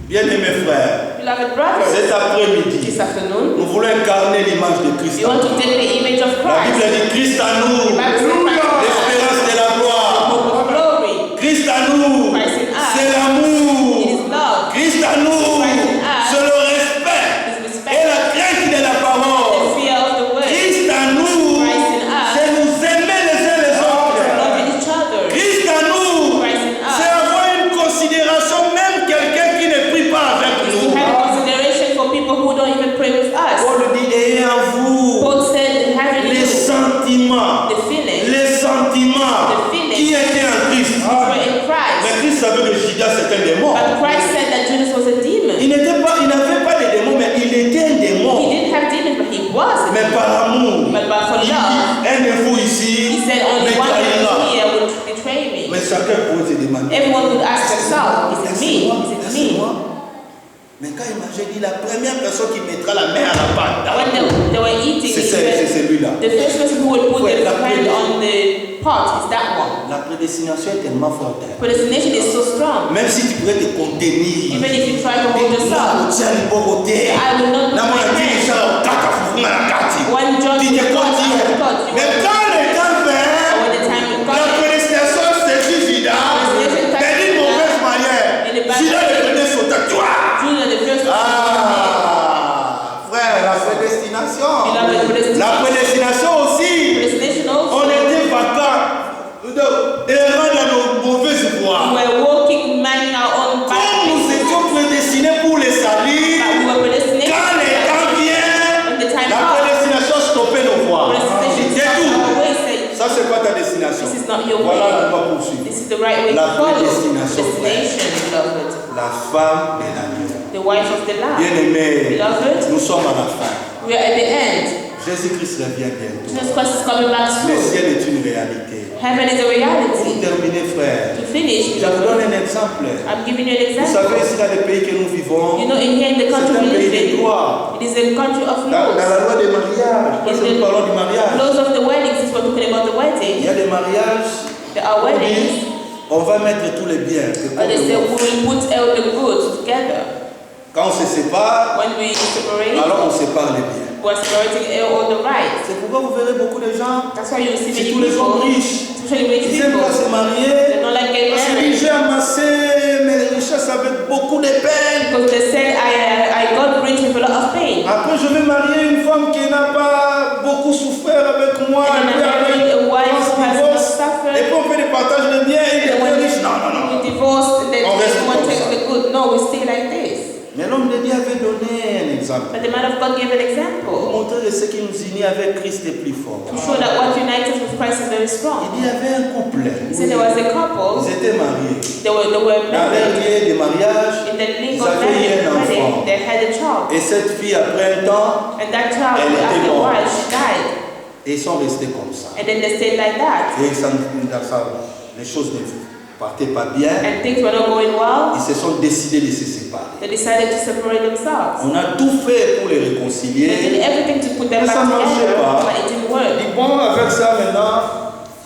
Bien-aimés frères, Beloved brothers, cet après-midi, this afternoon, nous voulons incarner l'image de Christ. you want to take the image of La Bible Christ. dit Christ à nous, The Bible says Christ l'espérance de la gloire. hope of glory. Christ à nous, Christ in us. c'est It l'amour. is love. Christ à nous, Christ in us. c'est le respect It is et respect. la crainte de la The parole. fear of the word. Christ à nous, Christ in us. c'est nous aimer les uns les autres. Love each other. Christ à nous, Christ in us. c'est avoir une considération, même quelqu'un qui ne prie pas avec Is to nous. have consideration for people who don't even pray with us. Paul dit, ayez en vous Paul said, having les you sentiments, the feeling, les chacun pourrait se demander. Everyone would ask themselves, is it me? Laisse-moi, Is it me? laisse-moi. Mais quand il mangeait, il dit la première personne qui mettra la main à la pâte, When they were eating, c'est it celui-là. the first person who would put Ouais, their la hand on the pot is that one. La prédestination est tellement forte. Predestination is so strong. Même si tu pourrais te contenir, Even if you try to hold yourself, I will not put my hand. When John Tu te was contiens. God, Mais quand le temps vient, when the time la comes, prédestination c'est Judas, mais d'une mauvaise manière. Judas le premier sauta. Judah the first Ah, frère, la prédestination. Beloved, La prédestination aussi. predestination also. On était vacants, errant dans nos mauvaises We voies. were walking, minding our own Comme bad nous things, étions prédestinés pour les salir, but we were predestinated. quand le temps vient, When the time la comes, prédestination stoppait nos voies. predestination C'est stops tout. our way, say, Ça, c'est pas ta destination. this is not your Voilà la way. loi poursuivre. This is the right way La to follow. prédestination. Predestination, beloved. La femme de l'agneau. The wife of the Lamb. Bien-aimés, Beloved, nous sommes à la fin. we are at the end. Jésus-Christ revient bientôt. Jesus Christ is coming back Le soon. ciel est une réalité. Heaven is a Pour reality. terminer, frère, To finish, je vous donne beloved, un exemple. I'm giving you an Vous example. savez, ici dans le pays que nous vivons, You know, in here in the c'est country un we pays live de in, droit. it is a country of Dans la laws. loi des mariages, parce que nous parlons du mariage, Laws of the wedding, since we're talking about the il wedding, y a des mariages there are où weddings, on va mettre tous les biens. que but they say comme we will put all the goods together. Quand on se sépare, When we separate, alors on sépare les biens. we're separating all the rights. C'est pourquoi vous verrez beaucoup de gens, That's why you see many surtout les hommes people, riches, especially rich ils n'aiment people, pas se they marier. don't like getting Parce que married. j'ai amassé mes richesses avec beaucoup de peine. Because they said, I got rich with a lot of pain. Après, je vais marier une femme qui n'a pas beaucoup souffert avec moi. And Et then puis I married a wife who has not Et suffered. puis on fait des partages de biens et des And when riches. Non, non, non. we divorced, and then On reste everyone comme takes ça. the good. No, we stay like this. Mais l'homme de Dieu avait donné un exemple. But the man of God gave an Pour example montrer que ce qui nous unit avec Christ est plus fort. to show that what unites us with Christ is very Il strong. dit il y avait un couple. He said there was a couple, Ils étaient mariés. they were Dans leur married. lien de mariage, In the ils link of avaient eu marriage, un enfant. they had a child. Et cette fille, après un temps, And that child, Elle était after a morte. while, she died. ils sont restés comme ça. And then they stayed like that. Et les choses ne partaient pas bien. And things were not going well. Ils se sont décidés de se séparer. They decided to separate themselves. On a tout fait pour les They did réconcilier. everything to put them Mais ça back marchait together, pas. but it didn't work. Et bon, avec ça maintenant,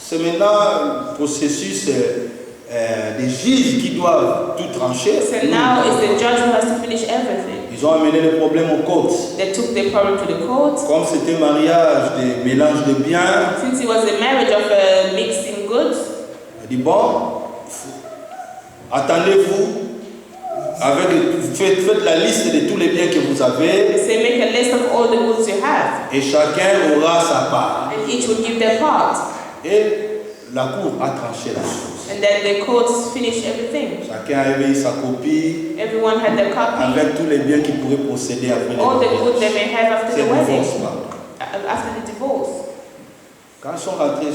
c'est maintenant un processus des juges qui doivent tout trancher. So now it's the judge who has to finish everything. Ils ont amené le problème aux côtes. They took the problem to the court. Comme c'était mariage, des mélanges de biens, Since it was a marriage of mixing goods, il dit bon, attendez-vous, faites la liste de tous les biens que vous avez they say make a list of all the goods you have, et chacun aura sa part. and each will give their part. Et la cour a tranché la chose. And then the courts finished everything. Chacun avait sa copie Everyone had their copy, avec tous les biens qui pourraient posséder après le all the goods they mariage. may have after C'est the le divorce, wedding, pardon. after the divorce. Quand ils sont rentrés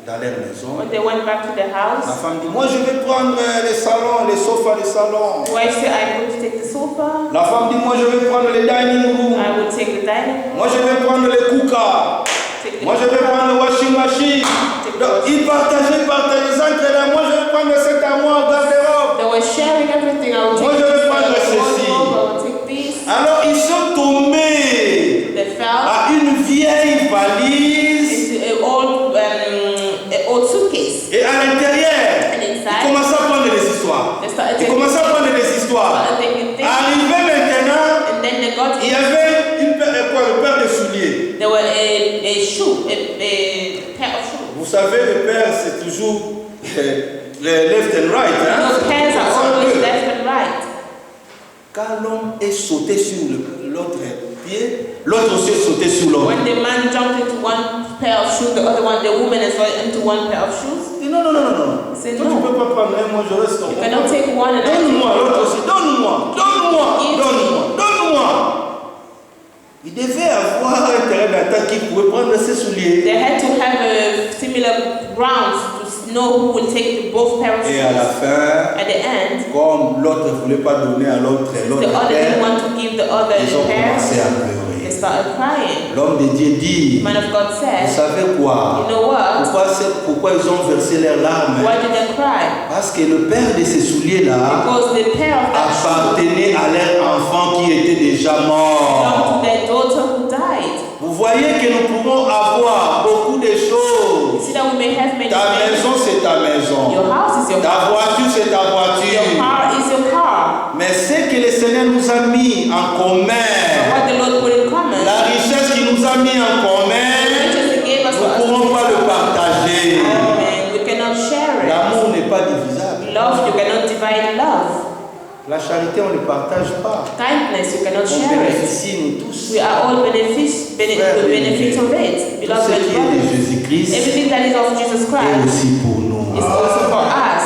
dans leur maison, When they went back to the la house, femme dit, moi je vais prendre les salons, les sofas des salons. the wife said, I'm going to take the sofa, La femme dit, moi je vais prendre les dining room. I will take the dining room, Moi je vais prendre les kukas. take the Moi je vais prendre le washing machine. Donc, ils partageaient entre eux. Moi je vais prendre cette armoire garde-robe. They were sharing everything. I will Moi, take je vais this, prendre I will ceci. I will take this. Alors ils sont tombés They fell à une vieille valise into an old suitcase. et à l'intérieur, And ils inside, commençaient à prendre des histoires. they started Ils taking, commençaient à prendre des histoires. started taking things. Arrivé maintenant, And then they got, il y avait une paire de souliers. there were a shoe, a pair of shoes. Vous savez, le père, c'est toujours le left and right. Hein? Those pairs are always left and right. Quand l'homme est sauté sur l'autre pied, l'autre aussi est sauté sur l'autre. When the man jumped into one pair of shoes, the other one, the woman as well, into one pair of shoes. Il dit non, non, non, non, non. C'est Toi, non. tu ne peux pas prendre un, moi je reste en You cannot take one and Donne-moi, l'autre aussi, donne-moi, donne-moi, donne-moi, donne-moi. Il devait avoir un terrain d'attaque qui pouvait prendre ses souliers. They had to have a similar grounds to know who will take both pairs of Et à la shoes. fin, At the end, comme l'autre ne voulait pas donner à l'autre the other didn't paire, want to give the other ils ont pair. commencé à pleurer. they started crying. L'homme de Dieu dit, The man of God vous said, savez quoi? you know what? Pourquoi ils ont versé leurs larmes? Why did they cry? Parce que le père de ces souliers-là Because the pair of that shoe appartenait à leur enfant qui était déjà mort. belonged to their daughter who died. Vous voyez que nous pouvons avoir beaucoup de You choses. see that we may have many Ta things. maison, c'est ta maison. Your house is your Ta house. voiture, c'est ta Your voiture. car is your car. Mais ce que le Seigneur nous a mis en But commun, what the Lord put in common, la richesse qu'il nous a mis en the commun, riches He gave us nous for ne us pourrons pas to le partager. Amen. We cannot share it. L'amour n'est pas divisable. Love, you cannot divide love. La charité, on ne le partage pas. Kindness, you cannot On share it. bénéficie, nous tous. We are all the benefit of it. Tout Beloved ce qui est de brothers. Jésus-Christ Everything that is of Jesus est Christ aussi pour nous. is also for us.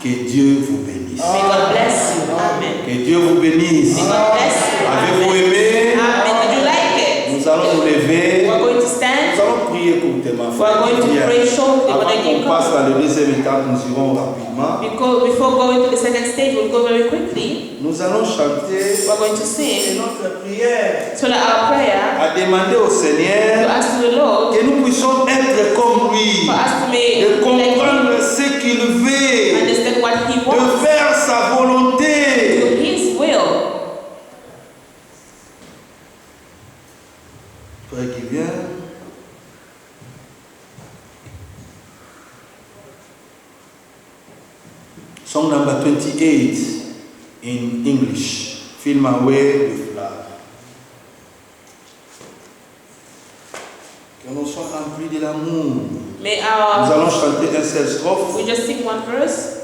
Que Dieu vous bénisse. May God bless you. Amen. Que Dieu vous bénisse. May God bless you. Avez-vous Amen. aimé? Amen. Did you like it? Nous allons nous lever. We are going to Nous stand. allons prier courtement. We are going to Bien. pray shortly. Avant When I qu'on can passe come. à la deuxième étape, nous irons rapidement. Because before going to the second stage, we'll go very quickly. Nous allons chanter We are going to et sing notre prière so that our prayer à demander au to Seigneur ask to the Lord que nous puissions être comme lui, for us to may de be like comprendre Him, ce qu'il veut, understand what He de wants, faire sa volonté. to His will. Frère qui vient. Song number 28 in English. Feel my way with love. Que nous soyons remplis de l'amour. May Nous our allons chanter un seul strophe. we just sing one verse.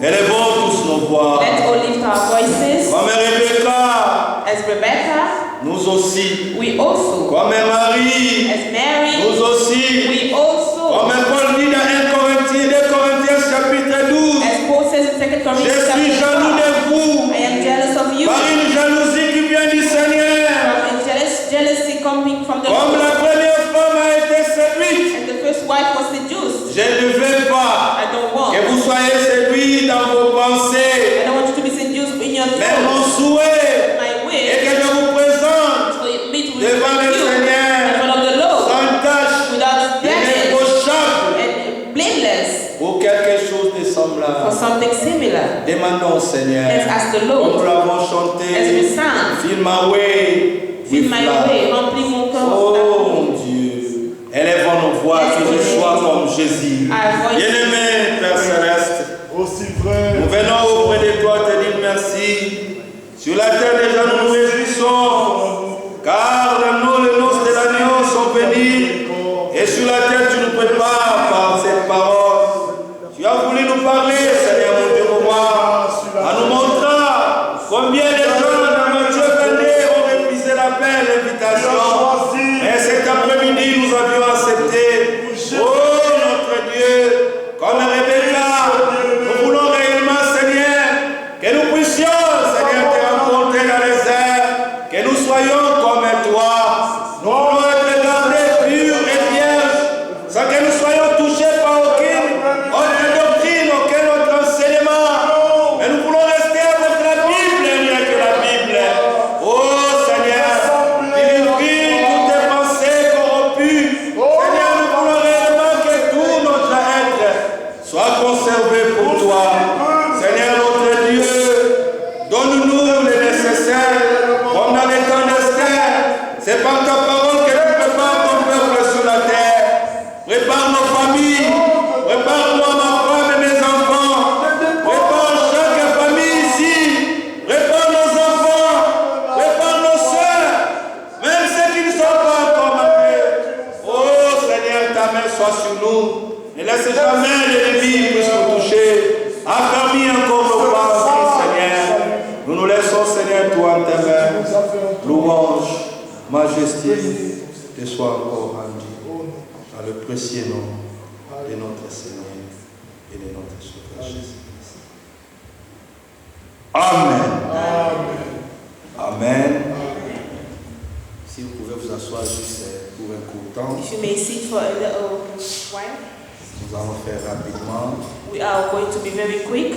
Élevons tous nos voix. Let's all lift our voices. Comme Rebecca, As Rebecca, nous aussi. we also. Comme Marie, As Mary, nous aussi. we also. Comme Paul dit dans 1 Corinthiens, 2 Corinthiens chapitre 12. As Paul says in 2 Je Corinthians suis jaloux chapter 12, de vous I am jealous of you. par une jalousie qui vient du Seigneur. From jealousy coming from the Comme Lord. la première femme a été séduite, And the first wife was seduced. je ne veux pas I don't want. que vous soyez séduits dans vos pensées. I don't want you to be seduced in your Mais mon thoughts. souhait My est wish que je vous présente for me to devant le receive you in Seigneur front of the Lord sans tache, without blemish irréprochable and blameless ou quelque chose de for semblable. something similar. Demandons au Seigneur, Let's ask the comme nous Lord l'avons as we chanté, sang. Fill my way Fill with my love. way, remplis mon cœur. Oh mon Dieu, élèvons nos voix, que nous soyons comme Jésus. Our voices. Bien-aimé Père Céleste, Aussi vrai. nous venons auprès de toi te dire merci. Sur la terre déjà nous nous réjouissons, car les noces de l'agneau sont bénies. Et sur la terre tu nous prépares par cette parole. Tu as voulu nous parler, Seigneur mon Dieu, pour moi, en nous montrant combien les gens dans Matthieu 22 ont refusé l'appel, l'invitation. Et cet après-midi, nous avions accepté. Oh notre Dieu, puissions, Seigneur, te rencontrer dans les airs, que nous soyons comme toi. Nous voulons être gardés purs et vierges, sans que nous soyons touchés par aucune autre doctrine, aucun autre enseignement. Mais nous voulons rester avec la Bible et rien que la Bible. Oh Seigneur, purifie toutes tes pensées corrompues. Seigneur, nous voulons réellement que tout notre être soit conservé pour toi. Seigneur notre Dieu, donne-nous le nécessaire, comme dans les temps d'Esther. C'est par ta parole que tu prépares ton peuple sur la terre. Prépare nos familles, prépare-moi ma femme et mes enfants. Prépare chaque famille ici. Prépare nos enfants, prépare nos soeurs, même ceux qui ne sont pas encore mariés. Oh Seigneur, ta main soit sur nous. Ne laisse jamais l'ennemi puisse nous toucher. Affermis encore nos pensées, Seigneur. Nous nous laissons, Seigneur, toi en ta main. Louange, majesté, te soit encore rendue. Dans le précieux nom de notre Seigneur et de notre Sauveur Jésus-Christ. Amen. Amen. Si vous pouvez vous asseoir juste pour un court temps, If you may sit for a little while, nous allons faire rapidement. we are going to be very quick.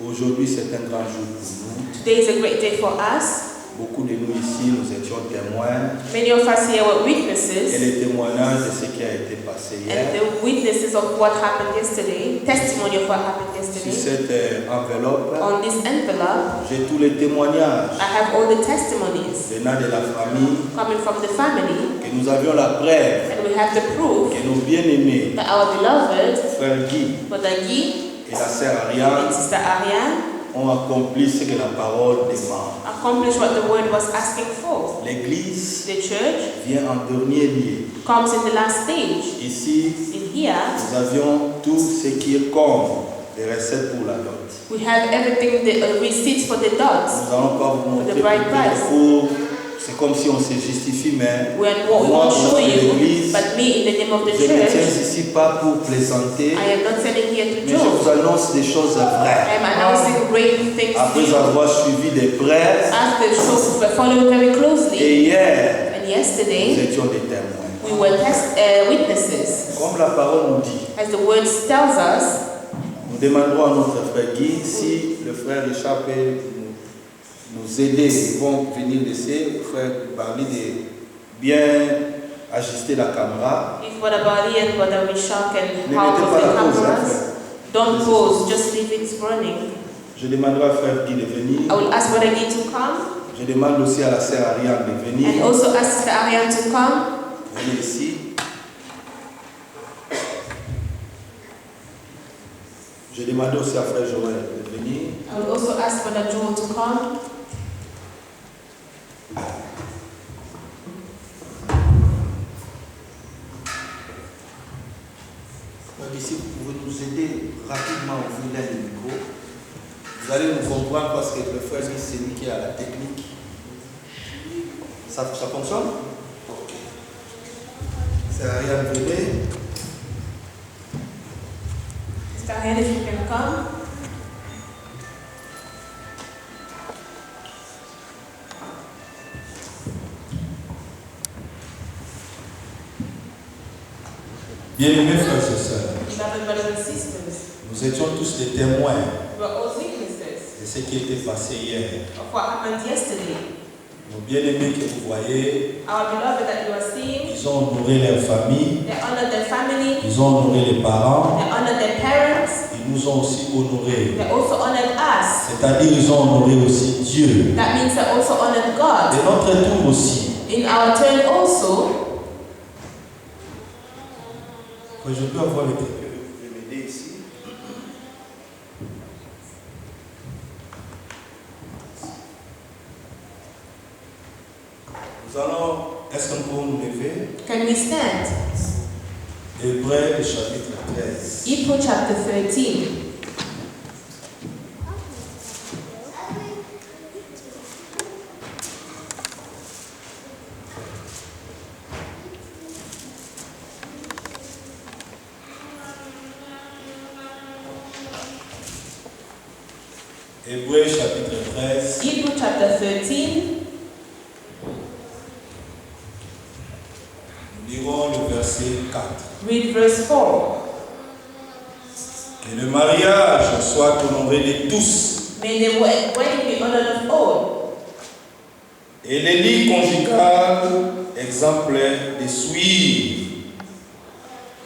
Aujourd'hui, c'est un grand jour pour nous. Today is a great day for us. Beaucoup de nous ici, nous étions témoins Many of us here were et witnesses, les témoignages de ce qui a été passé and hier. the witnesses of what happened yesterday, testimony of what happened Sur yesterday. cette enveloppe, On this envelope, j'ai tous les témoignages I have all the testimonies venant de la famille, coming from the family, que nous avions la preuve and we have the proof que nos bien-aimés, that our beloved frère Guy Brother Guy et la sœur and Ariane, Sister Ariane ont accompli ce que la parole demande. accomplished what the word was asking for. L'Église The church vient en dernier lieu. comes in the last stage. Ici, In here, nous avions tout ce qui est comme des recettes pour la dot. we have everything, the receipts for the dots. Nous n'allons pas vous montrer The bride price. pour c'est comme si on se justifie, mais We won't moi, show au nom de you, l'Église, but me, in the name of the je ne tiens church, ici pas pour plaisanter, I am not telling here to mais je joke. vous annonce des choses I vraies. am announcing great things to Après you. avoir suivi des prêtres, As the shows were following very closely, et hier, and nous yesterday, étions des témoins. we were witnesses. Comme la parole nous dit, As the word tells us, nous demanderons à notre frère Guy si le frère Richard peut nous aider. Ils vont venir laisser le frère parler de bien ajuster la caméra. if Brother Bali and Brother Richard can Ne help mettez with pas the la pause, hein, cameras, frère. don't pause, just leave it running. Je demanderai à frère Guy de venir. I will ask Brother Guy to come, Je demande aussi à la sœur Ariane de and venir. also ask Sister Ariane to come. Venez ici. Je demande aussi à frère Joël de venir. I will also ask Brother Joel to come. Donc ici, vous pouvez nous aider rapidement à ouvrir le micro. Vous allez nous comprendre parce que le frère dit c'est lui qui a la technique. Ça fonctionne? Ok. C'est Ariane venez. Sister Ariane, if you can come. Bien-aimés frères et sœurs, Beloved brothers and sisters, nous étions tous des témoins we are all witnesses de ce qui était passé hier. of what happened yesterday. Nos bien-aimés que vous voyez, Our beloved that you are seeing, ils ont honoré leur famille, they honored their family, ils ont honoré les parents, they honored their parents, ils nous ont aussi honorés. they also honored us. C'est-à-dire ils ont honoré aussi Dieu. That means they also honored God. De notre tour aussi, In our turn also, que je peux avoir le téléphone. Vous pouvez m'aider ici. Nous allons, est-ce qu'on peut nous lever? can we stand? Hébreux chapitre 13. Hebrews chapter 13. Hébreux Hébreux chapitre 13. Hebrew chapter 13. Nous lirons le verset 4. Read verse 4. Que le mariage soit honoré de tous. May the wedding be honored of all. Et les lits conjugales exemplaires de suivre.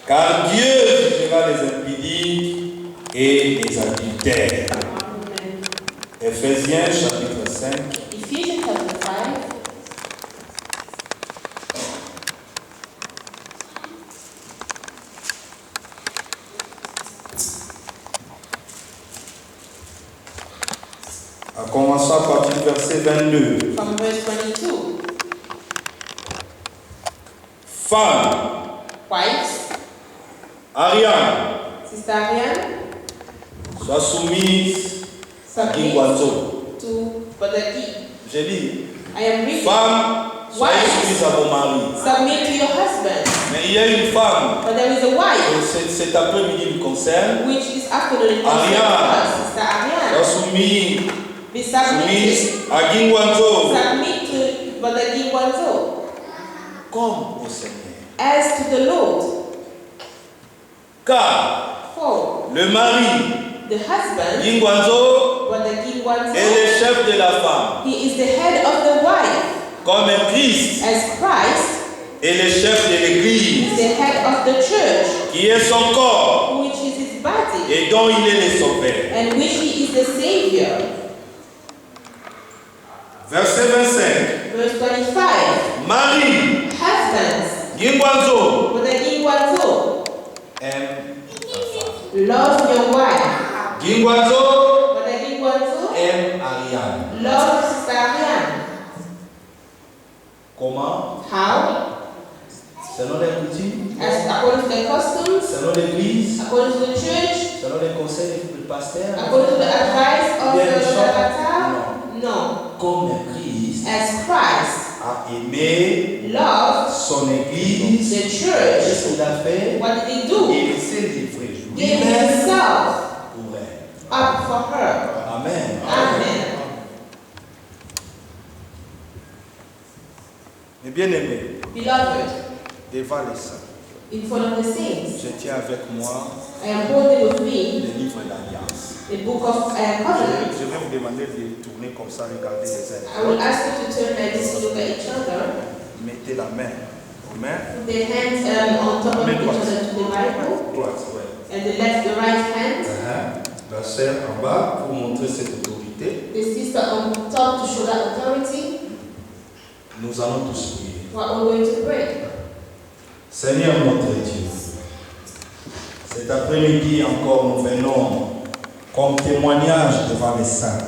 Car Dieu jugera les impudiques et les adultères. Ephésiens chapitre 5. Ephesians chapter 5. En commençant à partir du verset 22. From verse 22. Femmes, Wives, Ariane, Sister Ariane, sois soumise à submit Kingwazo. to Brother Guy. J'ai dit, I am reading. femmes, soyez Wives, soumises à vos maris. submit to your husband. Mais il y a une femme, But there is a wife, et cet après-midi me concerne, which is afternoon in Ariane. Sister Ariane. sois soumise, Be submitted. soumise à Kingwazo Submit to Brother Guy Wanzo comme au Seigneur. as to the Lord. Car For le mari, the husband, Kingwazo, Brother Guy est Wanzo, le chef de la femme, he is the head of the wife, comme Christ as Christ est le chef de is l'Église, the head of the church, qui est son corps which is his body, et dont il est le sauveur. and which he is the Savior. Verset 25. Verse 25. Marie, Husbands, Kingwazo, Brother Guy Wanzo, aime la femme. love your wife. Kingwazo Brother Guy Wanzo, aime Ariane. love Sister Ariane. Comment? How? Selon les coutumes, As according to the customs, selon l'Église, according to the church, selon les conseils du pasteur, according to the advice of Bien, the bishop. Shabbatar? No. comme Christ As Christ a aimé loved son Église, the church, qu'est-ce qu'il a fait? what did he do? Il s'est livré Gave lui-même himself pour elle. up for her. Amen. Amen. Mes bien-aimés, Beloved, devant les saints, in front of the saints, je tiens avec moi I am holding with me le livre d'Alliance. the book of Covenant. Je vais vous demander de tourner comme ça, regarder les uns. I will ask you to turn like this to look at each other. Mettez la main aux mains. Put their hands on top of each other to the Bible, Droite, ouais. and the left, the right hand. La sœur en bas pour montrer cette autorité. The sister on top to show that authority. Nous allons tous prier. We are all going to pray. Seigneur notre Dieu, cet après-midi encore nous venons comme témoignage devant les saints.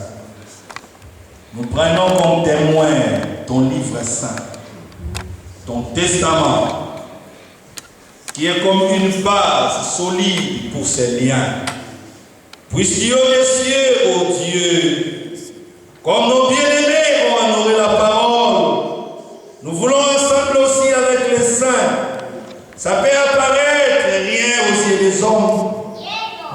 Nous prenons comme témoin ton livre saint, ton testament, qui est comme une base solide pour ces liens. Puissions les cieux, ô Dieu, comme nos bien-aimés ont honoré la parole, nous voulons ensemble aussi avec les saints. Ça peut apparaître rien aux yeux des hommes,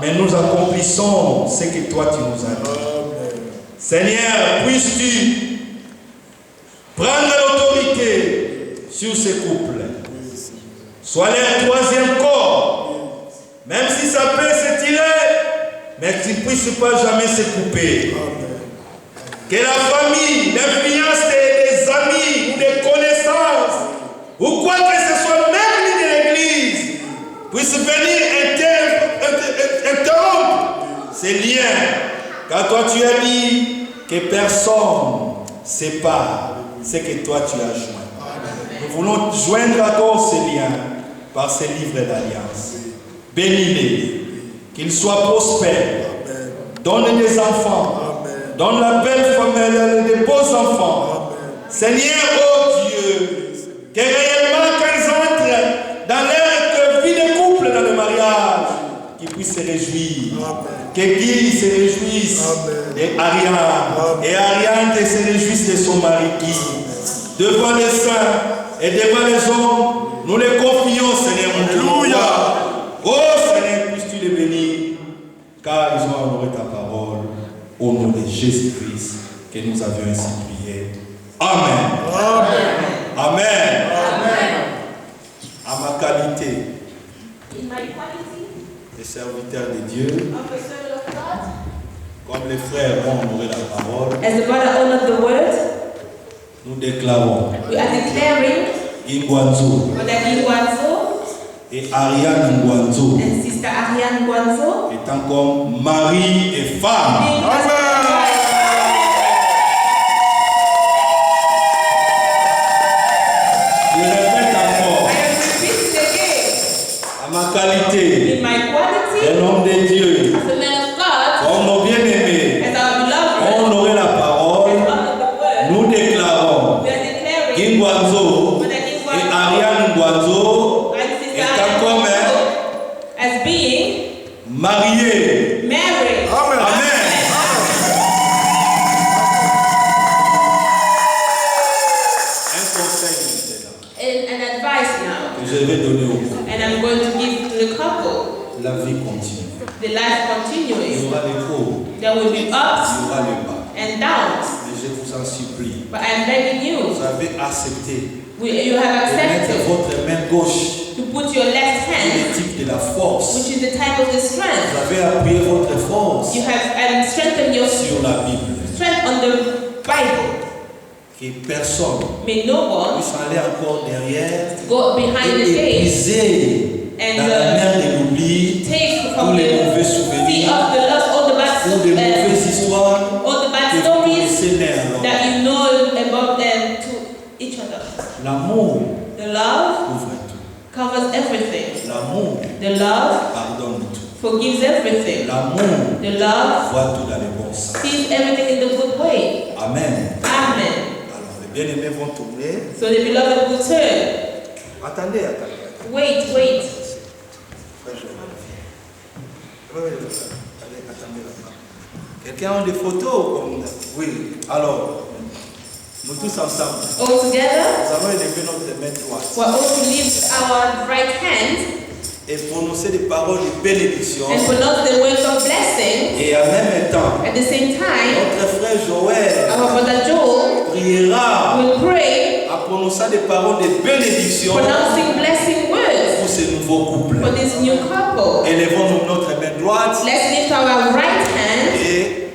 mais nous accomplissons ce que toi tu nous as dit. Seigneur, puisses-tu prendre l'autorité sur ces couples. Sois leur troisième corps, même si ça peut s'étirer, mais qu'ils ne puissent pas jamais se couper. Que la famille, l'influence des amis ou des connaissances, ou quoi que ce soit, même de l'église, puisse venir interrompre ces liens. Car toi tu as dit que personne ne sépare ce que toi tu as joint. Nous voulons joindre encore ces liens par ces livres d'alliance. Bénis-les, qu'ils soient prospères, donne des enfants. Donne la belle famille, des beaux enfants. Seigneur, oh Dieu, que réellement qu'ils entrent dans leur vie de couple, dans le mariage, qu'ils puissent se réjouir. Que Guy se réjouisse de Ariane. Et Ariane que se réjouisse de son mari Guy. Devant les saints et devant les hommes, nous les confions, Seigneur. Alléluia. Oh Seigneur, puisses-tu les bénir, car ils ont honoré ta parole. Au nom de Jésus-Christ, que nous avions ainsi prié. Amen. Amen. À ma qualité In my quality de serviteur de Dieu, of a servant of God, comme les frères ont honoré la parole, as the brother honored the word, nous déclarons we are declaring Ingwanzo Brother Guanzo et Ariane Ngwanzo and Sister Ariane Guanzo étant comme mari et femme. being husband and wife. Je répète encore, I am repeating again, à ma qualité in my quality d'un homme de Dieu, as a man of God, comme nos bien-aimés as our beloved, ont honoré la as parole, honored the word, nous déclarons we are declaring Ingwanzo Brother et Guanzo Ariane Ngwanzo and Sister étant Ariane comme Guanzo as being mariés. married. Amen. Un conseil maintenant An advice now, que je vais donner au couple. and I'm going to give to the couple, La vie continue. the life Il y continuing. aura les hauts, There will be il y ups aura les bas. and downs, Mais je vous en supplie, but I'm begging you, vous avez accepté you have de mettre accepted votre main gauche to put your left sur hand, le type de la force. which is the type of the Vous strength. avez appuyé votre force You have strengthened your sur la Bible. strength on the Bible. Que personne May no one puisse aller encore derrière go behind the et gate épuiser and dans la mer de l'oubli take tous from les the mauvais sea souvenirs of the lost, all the bad, ou des mauvaises histoires all the bad que vous stories connaissez néerlandais. that you know about them to each other. L'amour The love couvre tout. covers everything. L'amour The love pardonne tout. forgives everything. L'amour The love voit tout dans les bons sens. sees everything in the good way. Amen. Amen. Alors, les bien-aimés vont tourner. So the beloved will turn. Attendez. Wait. Attendez là-bas. Quelqu'un a des photos comme... Oui. Alors, nous tous ensemble, All together, nous allons élever notre main droite we're all to lift our right hand et prononcer des paroles de bénédiction. and pronounce the words of blessing. Et en même temps, At the same time, notre frère Joël our brother Joel priera will pray, en prononçant des paroles de bénédiction pronouncing blessing words pour ce nouveau couple. for this new couple. Élevons-nous notre main droite Let's lift our right hand et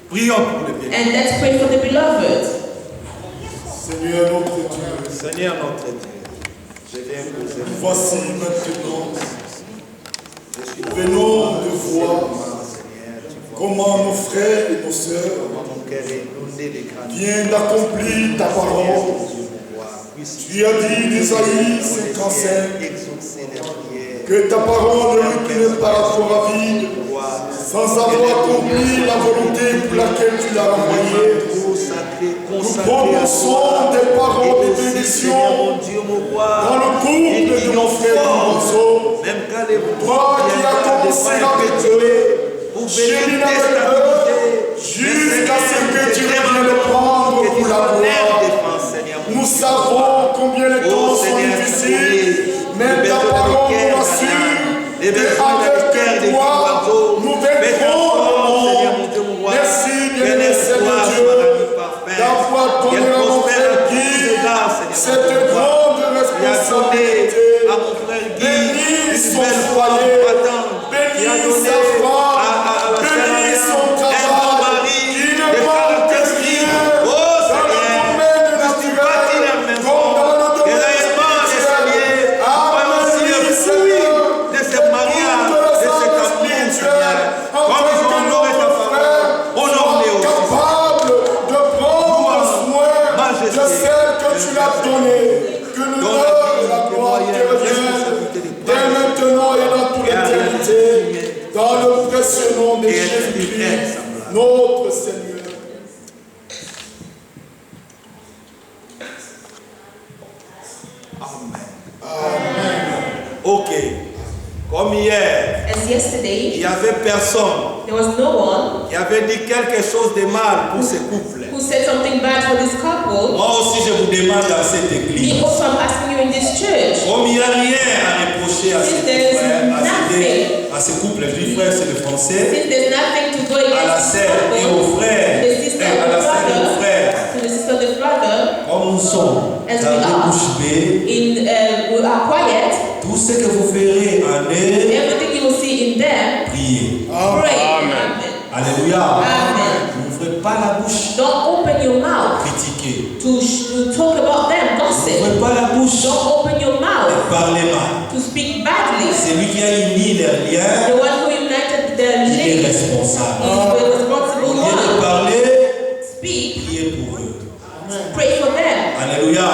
prions pour le bien. and let's pray for the beloved. Seigneur notre Dieu, Seigneur notre Dieu, je viens poser mon voici maintenant, venons de voir Seigneur, tu vois comment nos frères et nos sœurs comment mon cœur est inondé de grâce. viennent d'accomplir ta parole. Tu as dit d'Ésaïe 55 Exaucer les prières, que ta parole ne reculait pas pour la vie, sans avoir accompli la volonté pour laquelle tu l'as envoyé. Nous prononçons des paroles de bénédiction dans le couple de nos frères Guanzo. Toi qui as commencé avec eux, chéris avec eux, jusqu'à ce que tu reviennes le prendre pour la gloire. Nous savons combien les temps sont difficiles, mais ta parole nous assure et avec toi, nous vaincrons le monde. Merci, bien-aimé Seigneur Dieu, d'avoir donné à mon frère Guy cette grande responsabilité. Bénis son foyer, bénis sa femme, bénis son travail, qui ne manque rien dans le domaine naturel comme dans le domaine spirituel. Amen, Seigneur, de ce mariage, de ce spirituel, afin que nos frères soient capables de prendre soin de celle que tu l'as donnée. Que l'honneur et la gloire te reviennent dès maintenant et dans toute l'éternité, dans le précieux nom de Jésus-Christ, notre Seigneur. Ok. Comme hier, As il yesterday, n'y avait personne there was no one qui avait dit quelque chose de mal pour ce couple. who said something bad for this couple. Moi aussi, je vous demande dans cette Me église. also, I'm asking you in this church. Comme il n'y a rien à reprocher à Since cet there is frère, à à ce couple, je dis frère, c'est le français, Since there's nothing to go à la against sœur et au frère, the sister et à and la the sœur et au brother, frère, to the sister and the brother, comme nous sommes As dans we le are. bouche bée, we are quiet, tout ce que vous ferez en eux, everything you will see in them, priez. pray. Amen. Alléluia. Amen. Vous n'ouvrez pas la bouche, Don't open your mouth critiquez. to talk about them, gossip. N'ouvrez pas la bouche, Don't open your mouth parlez mal. to speak badly. C'est lui qui a uni les liens, The one who united the il est link responsable. is the Au responsible lieu de one. parler, Speak, priez pour eux. pray for them. Alléluia.